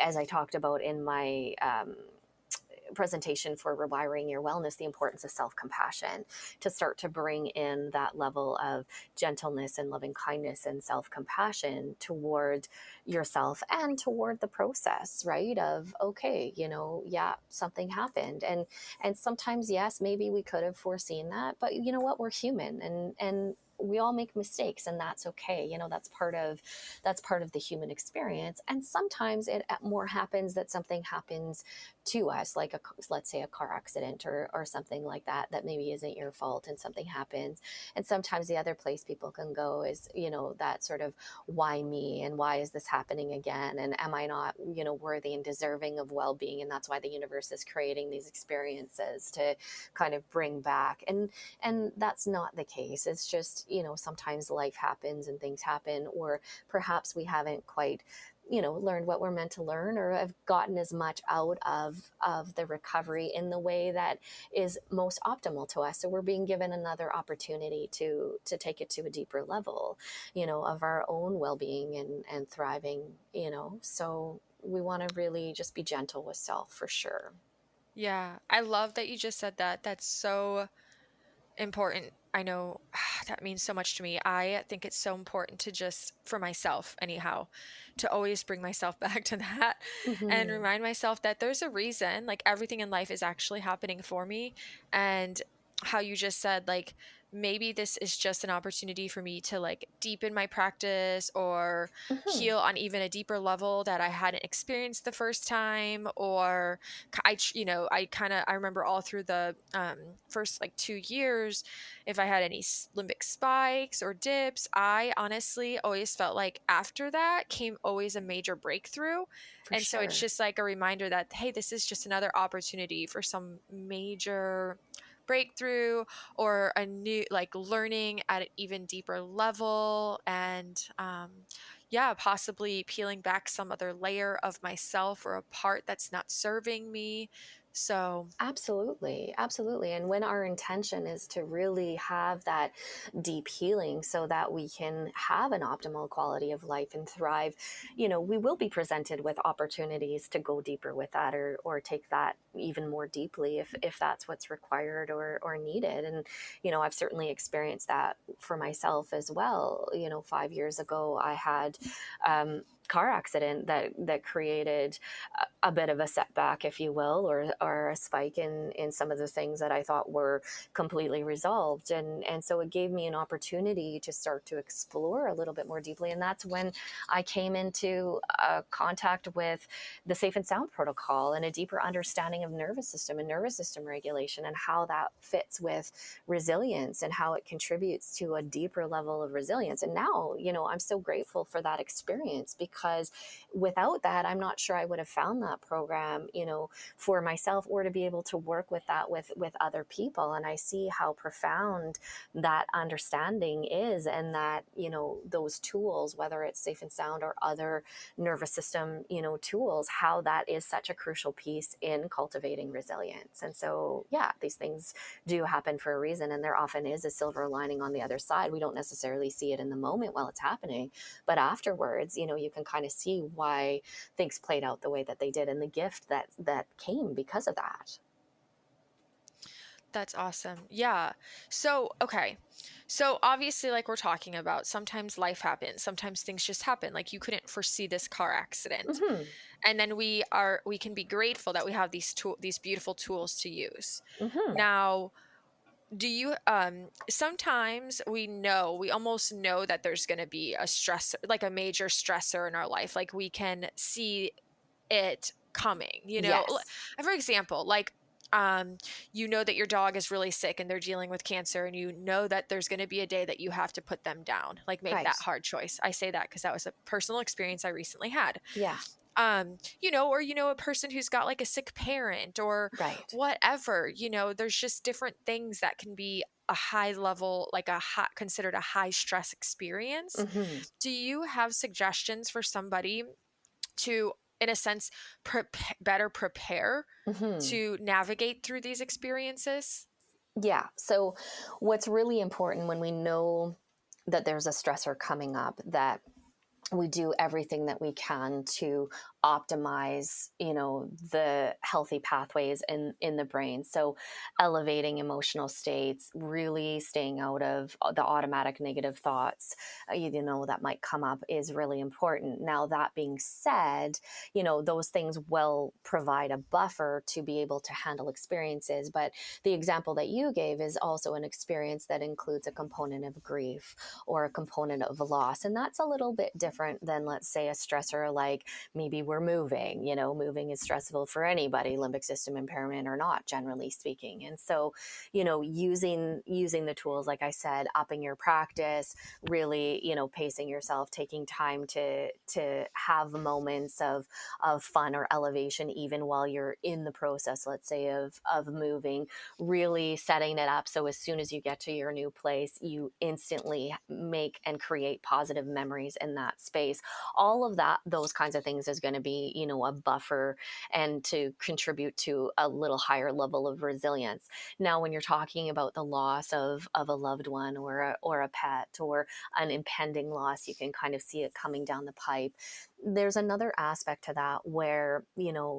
as I talked about in my presentation for Rewiring Your Wellness, the importance of self compassion, to start to bring in that level of gentleness and loving kindness and self compassion toward yourself and toward the process, right? Of, okay, yeah, something happened. And sometimes, yes, maybe we could have foreseen that, but you know what? We're human, and we all make mistakes, and that's okay. That's part of the human experience. And sometimes it more happens that something happens to us, like let's say a car accident or something like that, that maybe isn't your fault, and something happens. And sometimes the other place people can go is, that sort of, why me, and why is this happening again, and am I not, worthy and deserving of well-being? And that's why the universe is creating these experiences to kind of bring back. And that's not the case. It's just, sometimes life happens and things happen, or perhaps we haven't quite, learned what we're meant to learn, or have gotten as much out of the recovery in the way that is most optimal to us. So we're being given another opportunity to take it to a deeper level, of our own well-being and thriving. So we want to really just be gentle with self, for sure. Yeah, I love that you just said that. That's so important. I know that means so much to me. I think it's so important to just, for myself anyhow, to always bring myself back to that and Hmm. remind myself that there's a reason, like everything in life is actually happening for me. And how you just said, like, maybe this is just an opportunity for me to like deepen my practice or Hmm. heal on even a deeper level that I hadn't experienced the first time. Or I remember all through the first like 2 years, if I had any limbic spikes or dips, I honestly always felt like after that came always a major breakthrough. For And so it's sure. just like a reminder that, hey, this is just another opportunity for some major breakthrough, or a new like learning at an even deeper level. And yeah, possibly peeling back some other layer of myself or a part that's not serving me. So Absolutely, absolutely. And when our intention is to really have that deep healing so that we can have an optimal quality of life and thrive, we will be presented with opportunities to go deeper with that, or take that even more deeply if that's what's required or needed. And, I've certainly experienced that for myself as well. 5 years ago, I had car accident that created a bit of a setback, if you will, or a spike in some of the things that I thought were completely resolved. And so it gave me an opportunity to start to explore a little bit more deeply. And that's when I came into contact with the Safe and Sound protocol and a deeper understanding of nervous system and nervous system regulation, and how that fits with resilience and how it contributes to a deeper level of resilience. And now, I'm so grateful for that experience, because without that, I'm not sure I would have found that program, for myself, or to be able to work with that with other people. And I see how profound that understanding is, and that, those tools, whether it's Safe and Sound or other nervous system, tools, how that is such a crucial piece in cultivating resilience. And so, yeah, these things do happen for a reason, and there often is a silver lining on the other side. We don't necessarily see it in the moment while it's happening, but afterwards, you can kind of see why things played out the way that they did, and the gift that came because of that. That's awesome. Yeah. So, okay. So, obviously, like we're talking about, sometimes life happens. Sometimes things just happen. Like you couldn't foresee this car accident. Hmm. And then we can be grateful that we have these beautiful tools to use. Hmm. Now, do you sometimes we almost know that there's going to be a stress, like a major stressor in our life. Like we can see it coming, Yes. For example, like you know that your dog is really sick and they're dealing with cancer, and you know that there's going to be a day that you have to put them down, like make that Right. hard choice. I say that because that was a personal experience I recently had. Yeah. Or a person who's got like a sick parent or Right. whatever, there's just different things that can be a high level, like considered a high stress experience. Hmm. Do you have suggestions for somebody to, in a sense, better prepare Hmm. to navigate through these experiences? Yeah. So, what's really important when we know that there's a stressor coming up, that we do everything that we can to optimize, the healthy pathways in the brain. So elevating emotional states, really staying out of the automatic negative thoughts, that might come up, is really important. Now, that being said, those things will provide a buffer to be able to handle experiences. But the example that you gave is also an experience that includes a component of grief or a component of loss. And that's a little bit different than, let's say, a stressor like maybe we're moving. Moving is stressful for anybody, limbic system impairment or not, generally speaking. And so, using the tools, like I said, upping your practice, really, pacing yourself, taking time to have moments of fun or elevation, even while you're in the process, let's say, of moving, really setting it up so as soon as you get to your new place, you instantly make and create positive memories in that space. All of that, those kinds of things, is going to be, a buffer and to contribute to a little higher level of resilience. Now, when you're talking about the loss of a loved one or a pet or an impending loss, you can kind of see it coming down the pipe. There's another aspect to that where,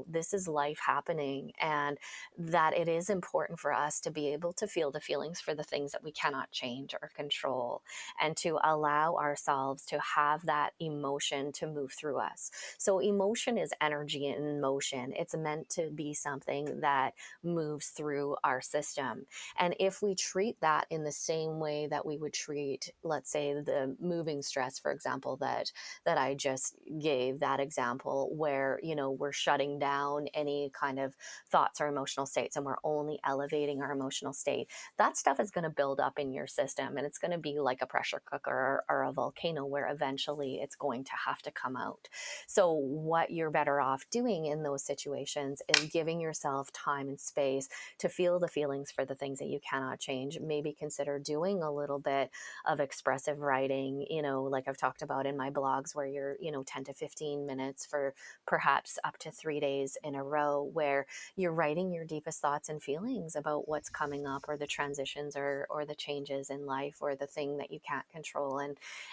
this is life happening, and that it is important for us to be able to feel the feelings for the things that we cannot change or control, and to allow ourselves to have that emotion to move through us. So emotion is energy in motion. It's meant to be something that moves through our system. And if we treat that in the same way that we would treat, let's say, the moving stress, for example, that I just gave that example, where, we're shutting down any kind of thoughts or emotional states, and we're only elevating our emotional state, that stuff is going to build up in your system, and it's going to be like a pressure cooker or a volcano, where eventually it's going to have to come out. So what you're better off doing in those situations is giving yourself time and space to feel the feelings for the things that you cannot change. Maybe consider doing a little bit of expressive writing, like I've talked about in my blogs, where you're, 10 to 15 minutes for perhaps up to 3 days in a row, where you're writing your deepest thoughts and feelings about what's coming up, or the transitions, or the changes in life, or the thing that you can't control,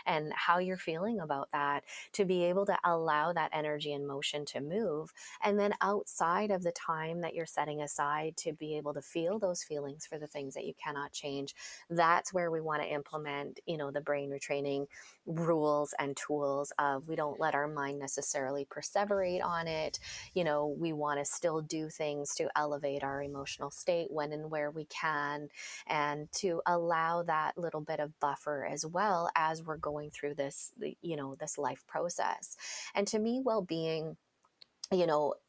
and how you're feeling about that, to be able to allow that energy and motion to move. And then outside of the time that you're setting aside to be able to feel those feelings for the things that you cannot change, that's where we want to implement, the brain retraining rules and tools of, we don't let our mind necessarily perseverate on it. We want to still do things to elevate our emotional state when and where we can, and to allow that little bit of buffer as well as we're going through this life process. And to me, well-being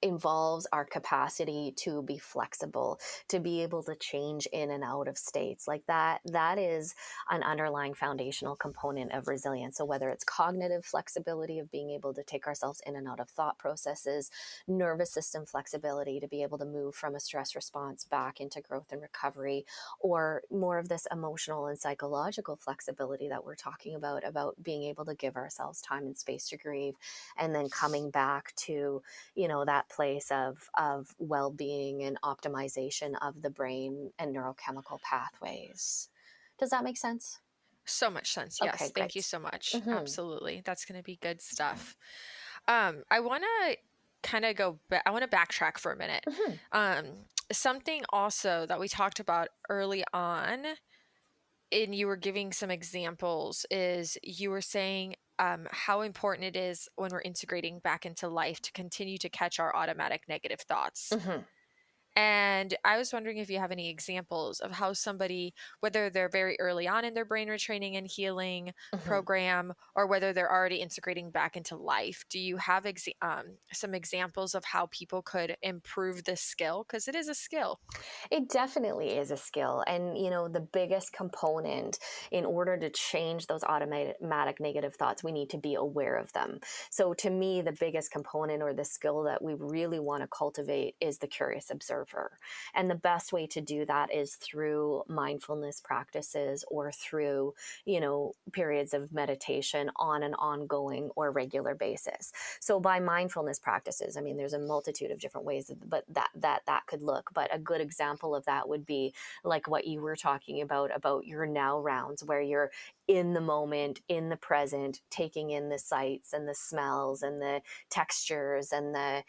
involves our capacity to be flexible, to be able to change in and out of states like that. That is an underlying foundational component of resilience. So whether it's cognitive flexibility of being able to take ourselves in and out of thought processes, nervous system flexibility to be able to move from a stress response back into growth and recovery, or more of this emotional and psychological flexibility that we're talking about being able to give ourselves time and space to grieve, and then coming back to that place of well-being and optimization of the brain and neurochemical pathways. Does that make sense? So much sense. Okay, Yes. Thank you great. so much. Hmm. Absolutely. That's going to be good stuff. I want to kind of I want to backtrack for a minute. Hmm. Um, Something also that we talked about early on, and you were giving some examples, is you were saying how important it is when we're integrating back into life to continue to catch our automatic negative thoughts. Hmm. And I was wondering if you have any examples of how somebody, whether they're very early on in their brain retraining and healing Hmm. program, or whether they're already integrating back into life, do you have some examples of how people could improve this skill? Because it is a skill. It definitely is a skill. And, the biggest component in order to change those automatic negative thoughts, we need to be aware of them. So, to me, the biggest component or the skill that we really want to cultivate is the curious observer. And the best way to do that is through mindfulness practices or through, periods of meditation on an ongoing or regular basis. So by mindfulness practices, I mean, there's a multitude of different ways, but that could look. But a good example of that would be like what you were talking about your now rounds, where you're in the moment, in the present, taking in the sights and the smells and the textures and the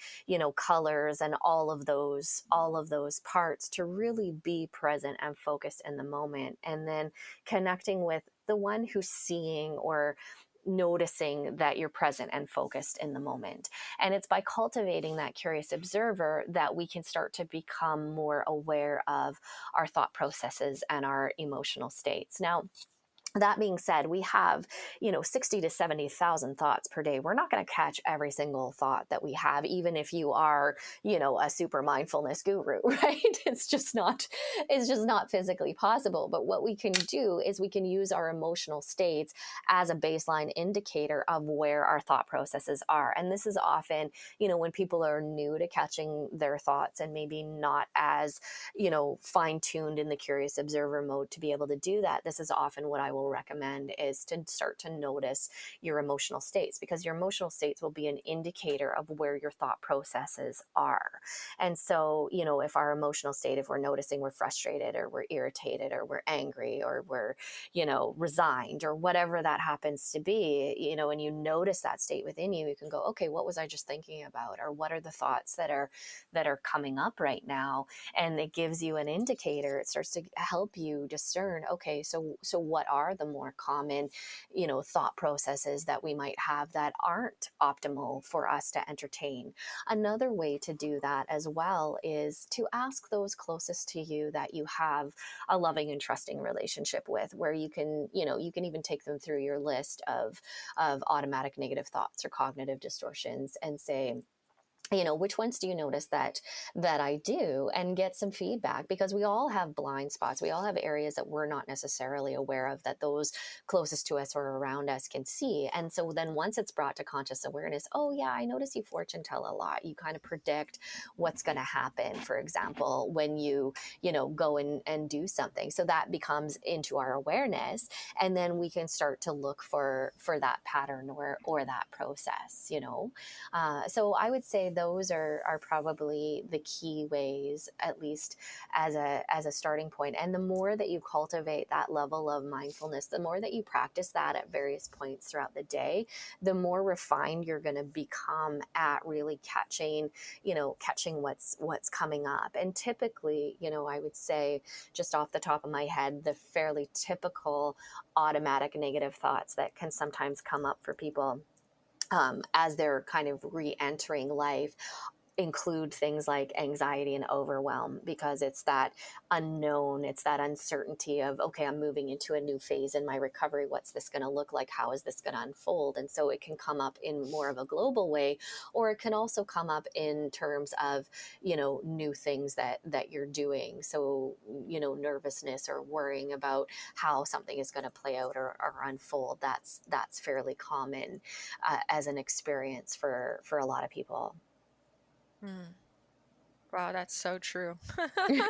colors and all of those parts, to really be present and focused in the moment, and then connecting with the one who's seeing or noticing that you're present and focused in the moment. And it's by cultivating that curious observer that we can start to become more aware of our thought processes and our emotional states. Now, that being said, we have 60 to 70,000 thoughts per day. We're not going to catch every single thought that we have, even if you are a super mindfulness guru, right? It's just not physically possible. But what we can do is we can use our emotional states as a baseline indicator of where our thought processes are. And this is often when people are new to catching their thoughts and maybe not as fine-tuned in the curious observer mode to be able to do that. This is often what I will recommend, is to start to notice your emotional states, because your emotional states will be an indicator of where your thought processes are. And so, if our emotional state, if we're noticing we're frustrated or we're irritated or we're angry or we're, resigned or whatever that happens to be, and you notice that state within you, you can go, okay, what was I just thinking about? Or what are the thoughts that are coming up right now? And it gives you an indicator. It starts to help you discern, okay, so what are the more common thought processes that we might have that aren't optimal for us to entertain. Another way to do that as well is to ask those closest to you that you have a loving and trusting relationship with, where you can even take them through your list of automatic negative thoughts or cognitive distortions and say, which ones do you notice that I do, and get some feedback, because we all have blind spots. We all have areas that we're not necessarily aware of, that those closest to us or around us can see. And so then once it's brought to conscious awareness, oh yeah, I notice you fortune tell a lot. You kind of predict what's going to happen, for example, when you go and do something. So that becomes into our awareness, and then we can start to look for that pattern or that process. So I would say those are probably the key ways, at least as a starting point. And the more that you cultivate that level of mindfulness, the more that you practice that at various points throughout the day, the more refined you're going to become at really catching what's coming up. And typically, I would say, just off the top of my head, the fairly typical automatic negative thoughts that can sometimes come up for people as they're kind of re-entering life, include things like anxiety and overwhelm, because it's that unknown, it's that uncertainty of, okay, I'm moving into a new phase in my recovery. What's this going to look like? How is this going to unfold? And so it can come up in more of a global way, or it can also come up in terms of, new things that you're doing. So, nervousness or worrying about how something is going to play out or unfold. That's fairly common as an experience for a lot of people. Mm. Wow, that's so true. Yeah,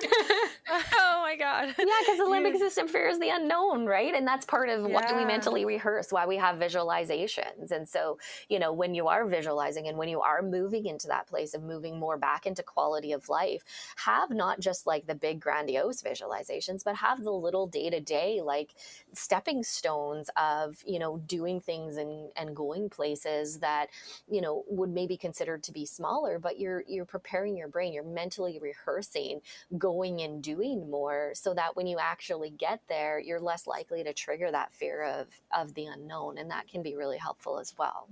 Oh my God. because the limbic You system fears the unknown, right? And that's part of why we yeah. mentally rehearse, why we have visualizations. And so, when you are visualizing and when you are moving into that place of moving more back into quality of life, have not just like the big grandiose visualizations, but have the little day to day, like stepping stones of, doing things and going places that, would maybe considered to be smaller, but you're preparing your brain, you're mentally rehearsing going and doing more, so that when you actually get there, you're less likely to trigger that fear of the unknown, and that can be really helpful as well.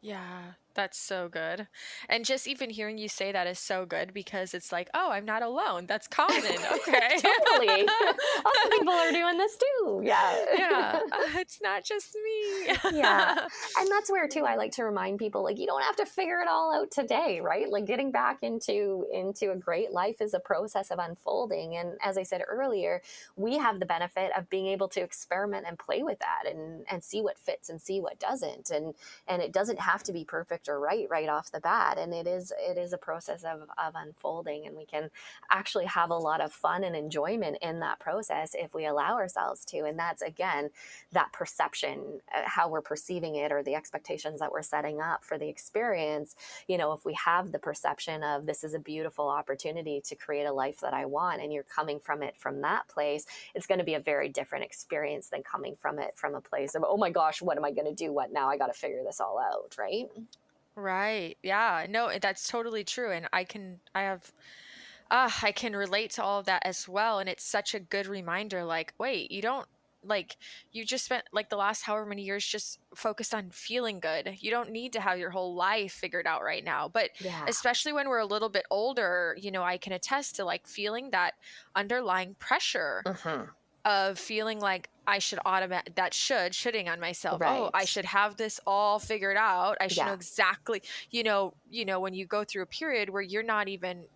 Yeah, that's so good. And just even hearing you say that is so good because it's like, "Oh, I'm not alone. That's common. Okay." Totally. Other people are doing this too. Yeah. Yeah, it's not just me. Yeah. And that's where too I like to remind people, like, you don't have to figure it all out today, right? Like getting back into a great life is a process of unfolding. And as I said earlier, we have the benefit of being able to experiment and play with that and see what fits and see what doesn't. And it doesn't have to be perfect or right off the bat. And it is a process of unfolding, and we can actually have a lot of fun and enjoyment in that process if we allow ourselves to. And that's again that perception, how we're perceiving it, or the expectations that we're setting up for the experience. If we have the perception of, this is a beautiful opportunity to create a life that I want, and you're coming from it from that place, it's going to be a very different experience than coming from it from a place of, oh my gosh, what am I going to do? What now? I got to figure this all out, right? Right. Yeah. No, that's totally true. And I can relate to all of that as well. And it's such a good reminder, like, wait, you don't like you just spent like the last however many years just focused on feeling good. You don't need to have your whole life figured out right now. But Yeah. especially when we're a little bit older, I can attest to like feeling that underlying pressure Hmm. of feeling like I should shoulding on myself. Oh, Right. I should have this all figured out. I should know Yeah. exactly, when you go through a period where you're not even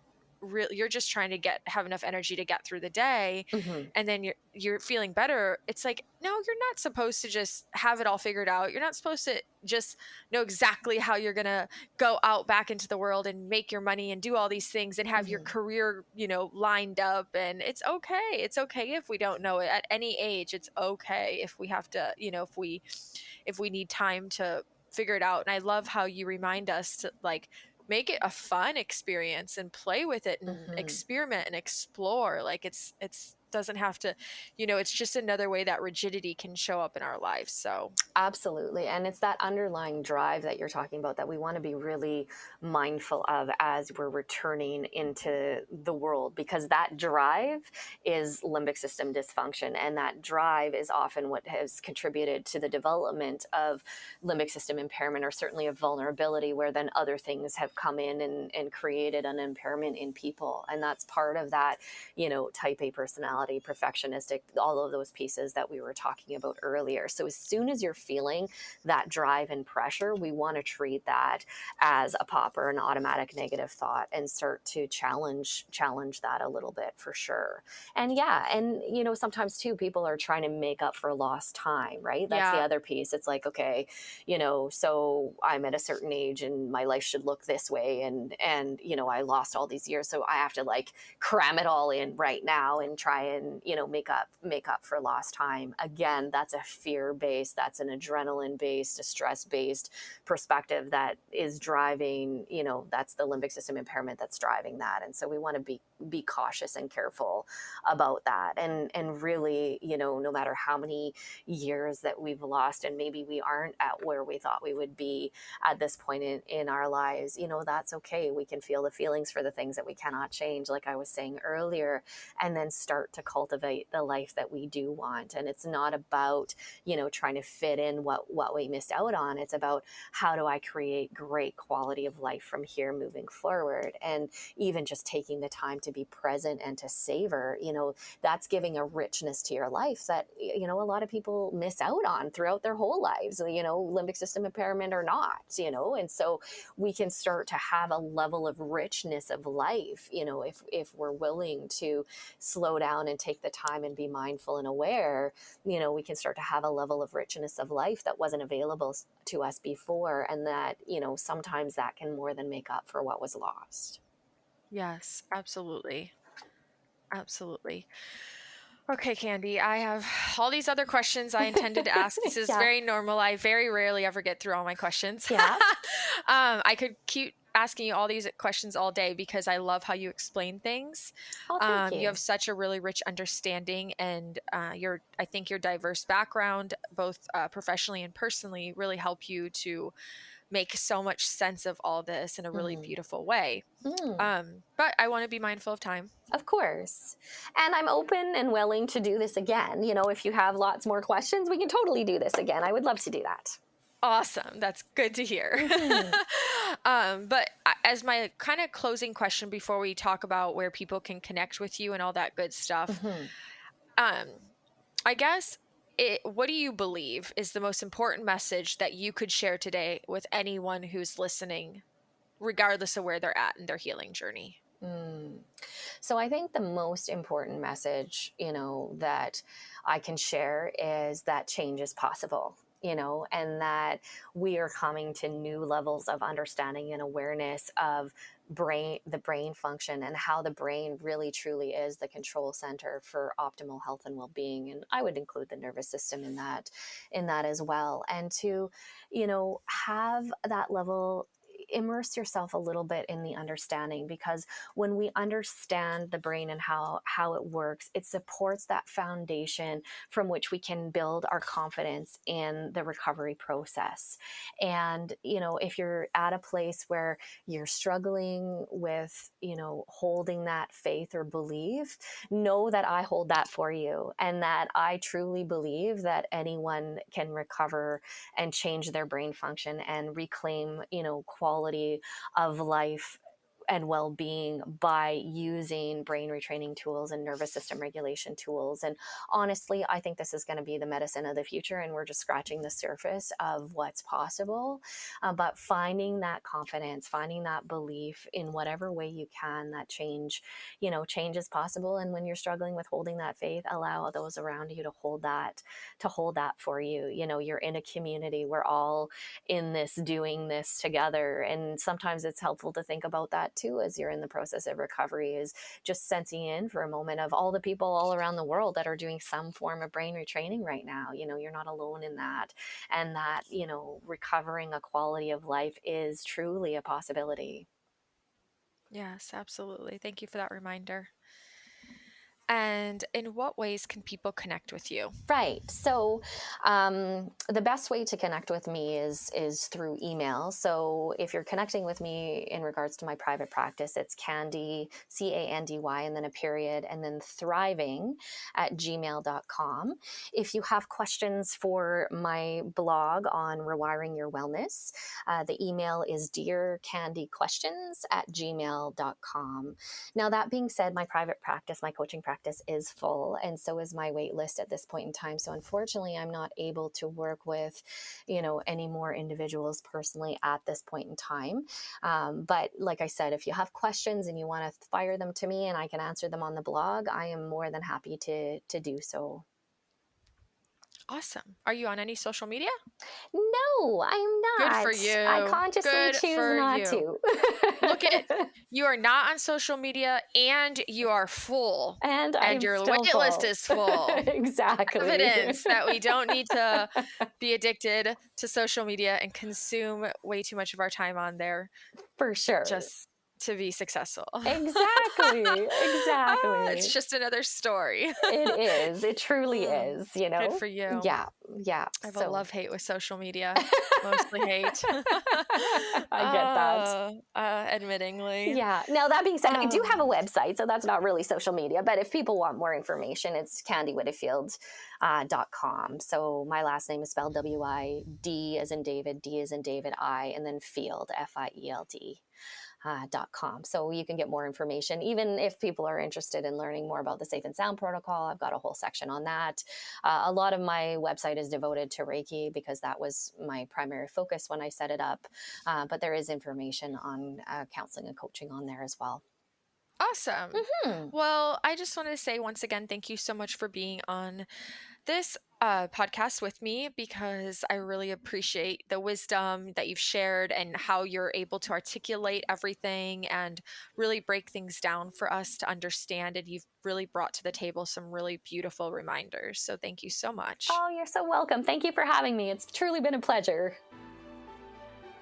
you're just trying to have enough energy to get through the day, Hmm. and then you're feeling better. It's like, no, you're not supposed to just have it all figured out. You're not supposed to just know exactly how you're going to go out back into the world and make your money and do all these things and have your Hmm. career, lined up. And it's okay. It's okay if we don't know it at any age. It's okay if we have to, if we need time to figure it out. And I love how you remind us to like make it a fun experience and play with it and Hmm. experiment and explore. Like it's doesn't have to, it's just another way that rigidity can show up in our lives. So Absolutely. And it's that underlying drive that you're talking about that we want to be really mindful of as we're returning into the world, because that drive is limbic system dysfunction. And that drive is often what has contributed to the development of limbic system impairment, or certainly a vulnerability where then other things have come in and created an impairment in people. And that's part of that, type A personality, perfectionistic, all of those pieces that we were talking about earlier. So as soon as you're feeling that drive and pressure, we want to treat that as a pop or an automatic negative thought and start to challenge that a little bit, for sure. And yeah, and sometimes too, people are trying to make up for lost time, right? That's the yeah. other piece. It's like, okay, so I'm at a certain age and my life should look this way, and I lost all these years, so I have to like cram it all in right now and try and make up for lost time. Again, that's a fear based, that's an adrenaline based, a stress based perspective that is driving, that's the limbic system impairment that's driving that. And so we want to be cautious and careful about that, and really, no matter how many years that we've lost, and maybe we aren't at where we thought we would be at this point in our lives, that's okay. We can feel the feelings for the things that we cannot change, like I was saying earlier, and then start to cultivate the life that we do want. And it's not about, trying to fit in what we missed out on. It's about, how do I create great quality of life from here moving forward? And even just taking the time to be present and to savor, that's giving a richness to your life that, a lot of people miss out on throughout their whole lives, limbic system impairment or not, and so we can start to have a level of richness of life, if we're willing to slow down and take the time and be mindful and aware, we can start to have a level of richness of life that wasn't available to us before. And that, sometimes that can more than make up for what was lost. Yes, absolutely. Absolutely. Okay, Candy, I have all these other questions I intended to ask. This is Yeah. very normal. I very rarely ever get through all my questions. Yeah. I could keep asking you all these questions all day because I love how you explain things. Oh, thank You have you. such a really rich understanding, and I think your diverse background, both professionally and personally, really help you to make so much sense of all this in a really Mm. beautiful way. Mm. But I want to be mindful of time. Of course. And I'm open and willing to do this again. If you have lots more questions, we can totally do this again. I would love to do that. Awesome. That's good to hear. Mm-hmm. But as my kind of closing question before we talk about where people can connect with you and all that good stuff, Mm-hmm. um, I guess what do you believe is the most important message that you could share today with anyone who's listening, regardless of where they're at in their healing journey? Mm. So I think the most important message, that I can share is that change is possible, and that we are coming to new levels of understanding and awareness of the brain function, and how the brain really truly is the control center for optimal health and well-being. And I would include the nervous system in that as well. And to, have that level, immerse yourself a little bit in the understanding, because when we understand the brain and how it works, it supports that foundation from which we can build our confidence in the recovery process. And if you're at a place where you're struggling with holding that faith or belief, know that I hold that for you, and that I truly believe that anyone can recover and change their brain function and reclaim quality of life and well-being by using brain retraining tools and nervous system regulation tools. And honestly, I think this is going to be the medicine of the future, and we're just scratching the surface of what's possible. But finding that confidence, finding that belief in whatever way you can, that change is possible. And when you're struggling with holding that faith, allow those around you to hold that for you. You're in a community, we're all in this, doing this together. And sometimes it's helpful to think about that too, as you're in the process of recovery, is just sensing in for a moment of all the people all around the world that are doing some form of brain retraining right now. You're not alone in that, and that recovering a quality of life is truly a possibility. Yes, absolutely. Thank you for that reminder. And in what ways can people connect with you? Right. So the best way to connect with me is through email. So if you're connecting with me in regards to my private practice, it's Candy, Candy, and then a period, and then thriving at gmail.com. If you have questions for my blog on rewiring your wellness, the email is dearcandyquestions at gmail.com. Now, that being said, my private practice, my coaching practice is full, and so is my wait list at this point in time. So unfortunately, I'm not able to work with, any more individuals personally at this point in time. But like I said, if you have questions and you want to fire them to me and I can answer them on the blog, I am more than happy to do so. Awesome. Are you on any social media? No, I'm Good for not. I you. consciously Good choose for not you. to. Look at, you are not on social media and you are full. And And I'm your still wait list full. is full. Exactly. Evidence that we don't need to be addicted to social media and consume way too much of our time on there. For sure. Just to be successful. Exactly. It's Exactly. just another story. It is. It truly Mm, is, good for you. Yeah. Yeah. I have a So love-hate with social media. Mostly hate. I get that. Admittingly. Yeah. Now, that being said, I do have a Um, website, so that's not really social media. But if people want more information, it's candywiddifield.com. So my last name is spelled WID as in David, D as in David, I, and then Field, FIELD. .com. So you can get more information. Even if people are interested in learning more about the Safe and Sound protocol, I've got a whole section on that. A lot of my website is devoted to Reiki because that was my primary focus when I set it up. But there is information on counseling and coaching on there as well. awesome. Hmm. Well, I just wanted to say once again, thank you so much for being on this podcast with me because I really appreciate the wisdom that you've shared and how you're able to articulate everything and really break things down for us to understand. And you've really brought to the table some really beautiful reminders. So thank you so much. Oh, you're so welcome. Thank you for having me. It's truly been a pleasure.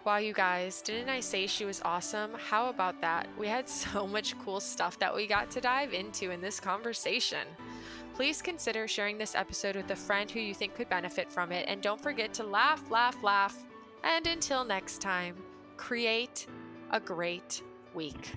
Wow, you guys, didn't I say she was awesome? How about that? We had so much cool stuff that we got to dive into in this conversation. Please consider sharing this episode with a friend who you think could benefit from it. And don't forget to laugh, laugh, laugh. And until next time, create a great week.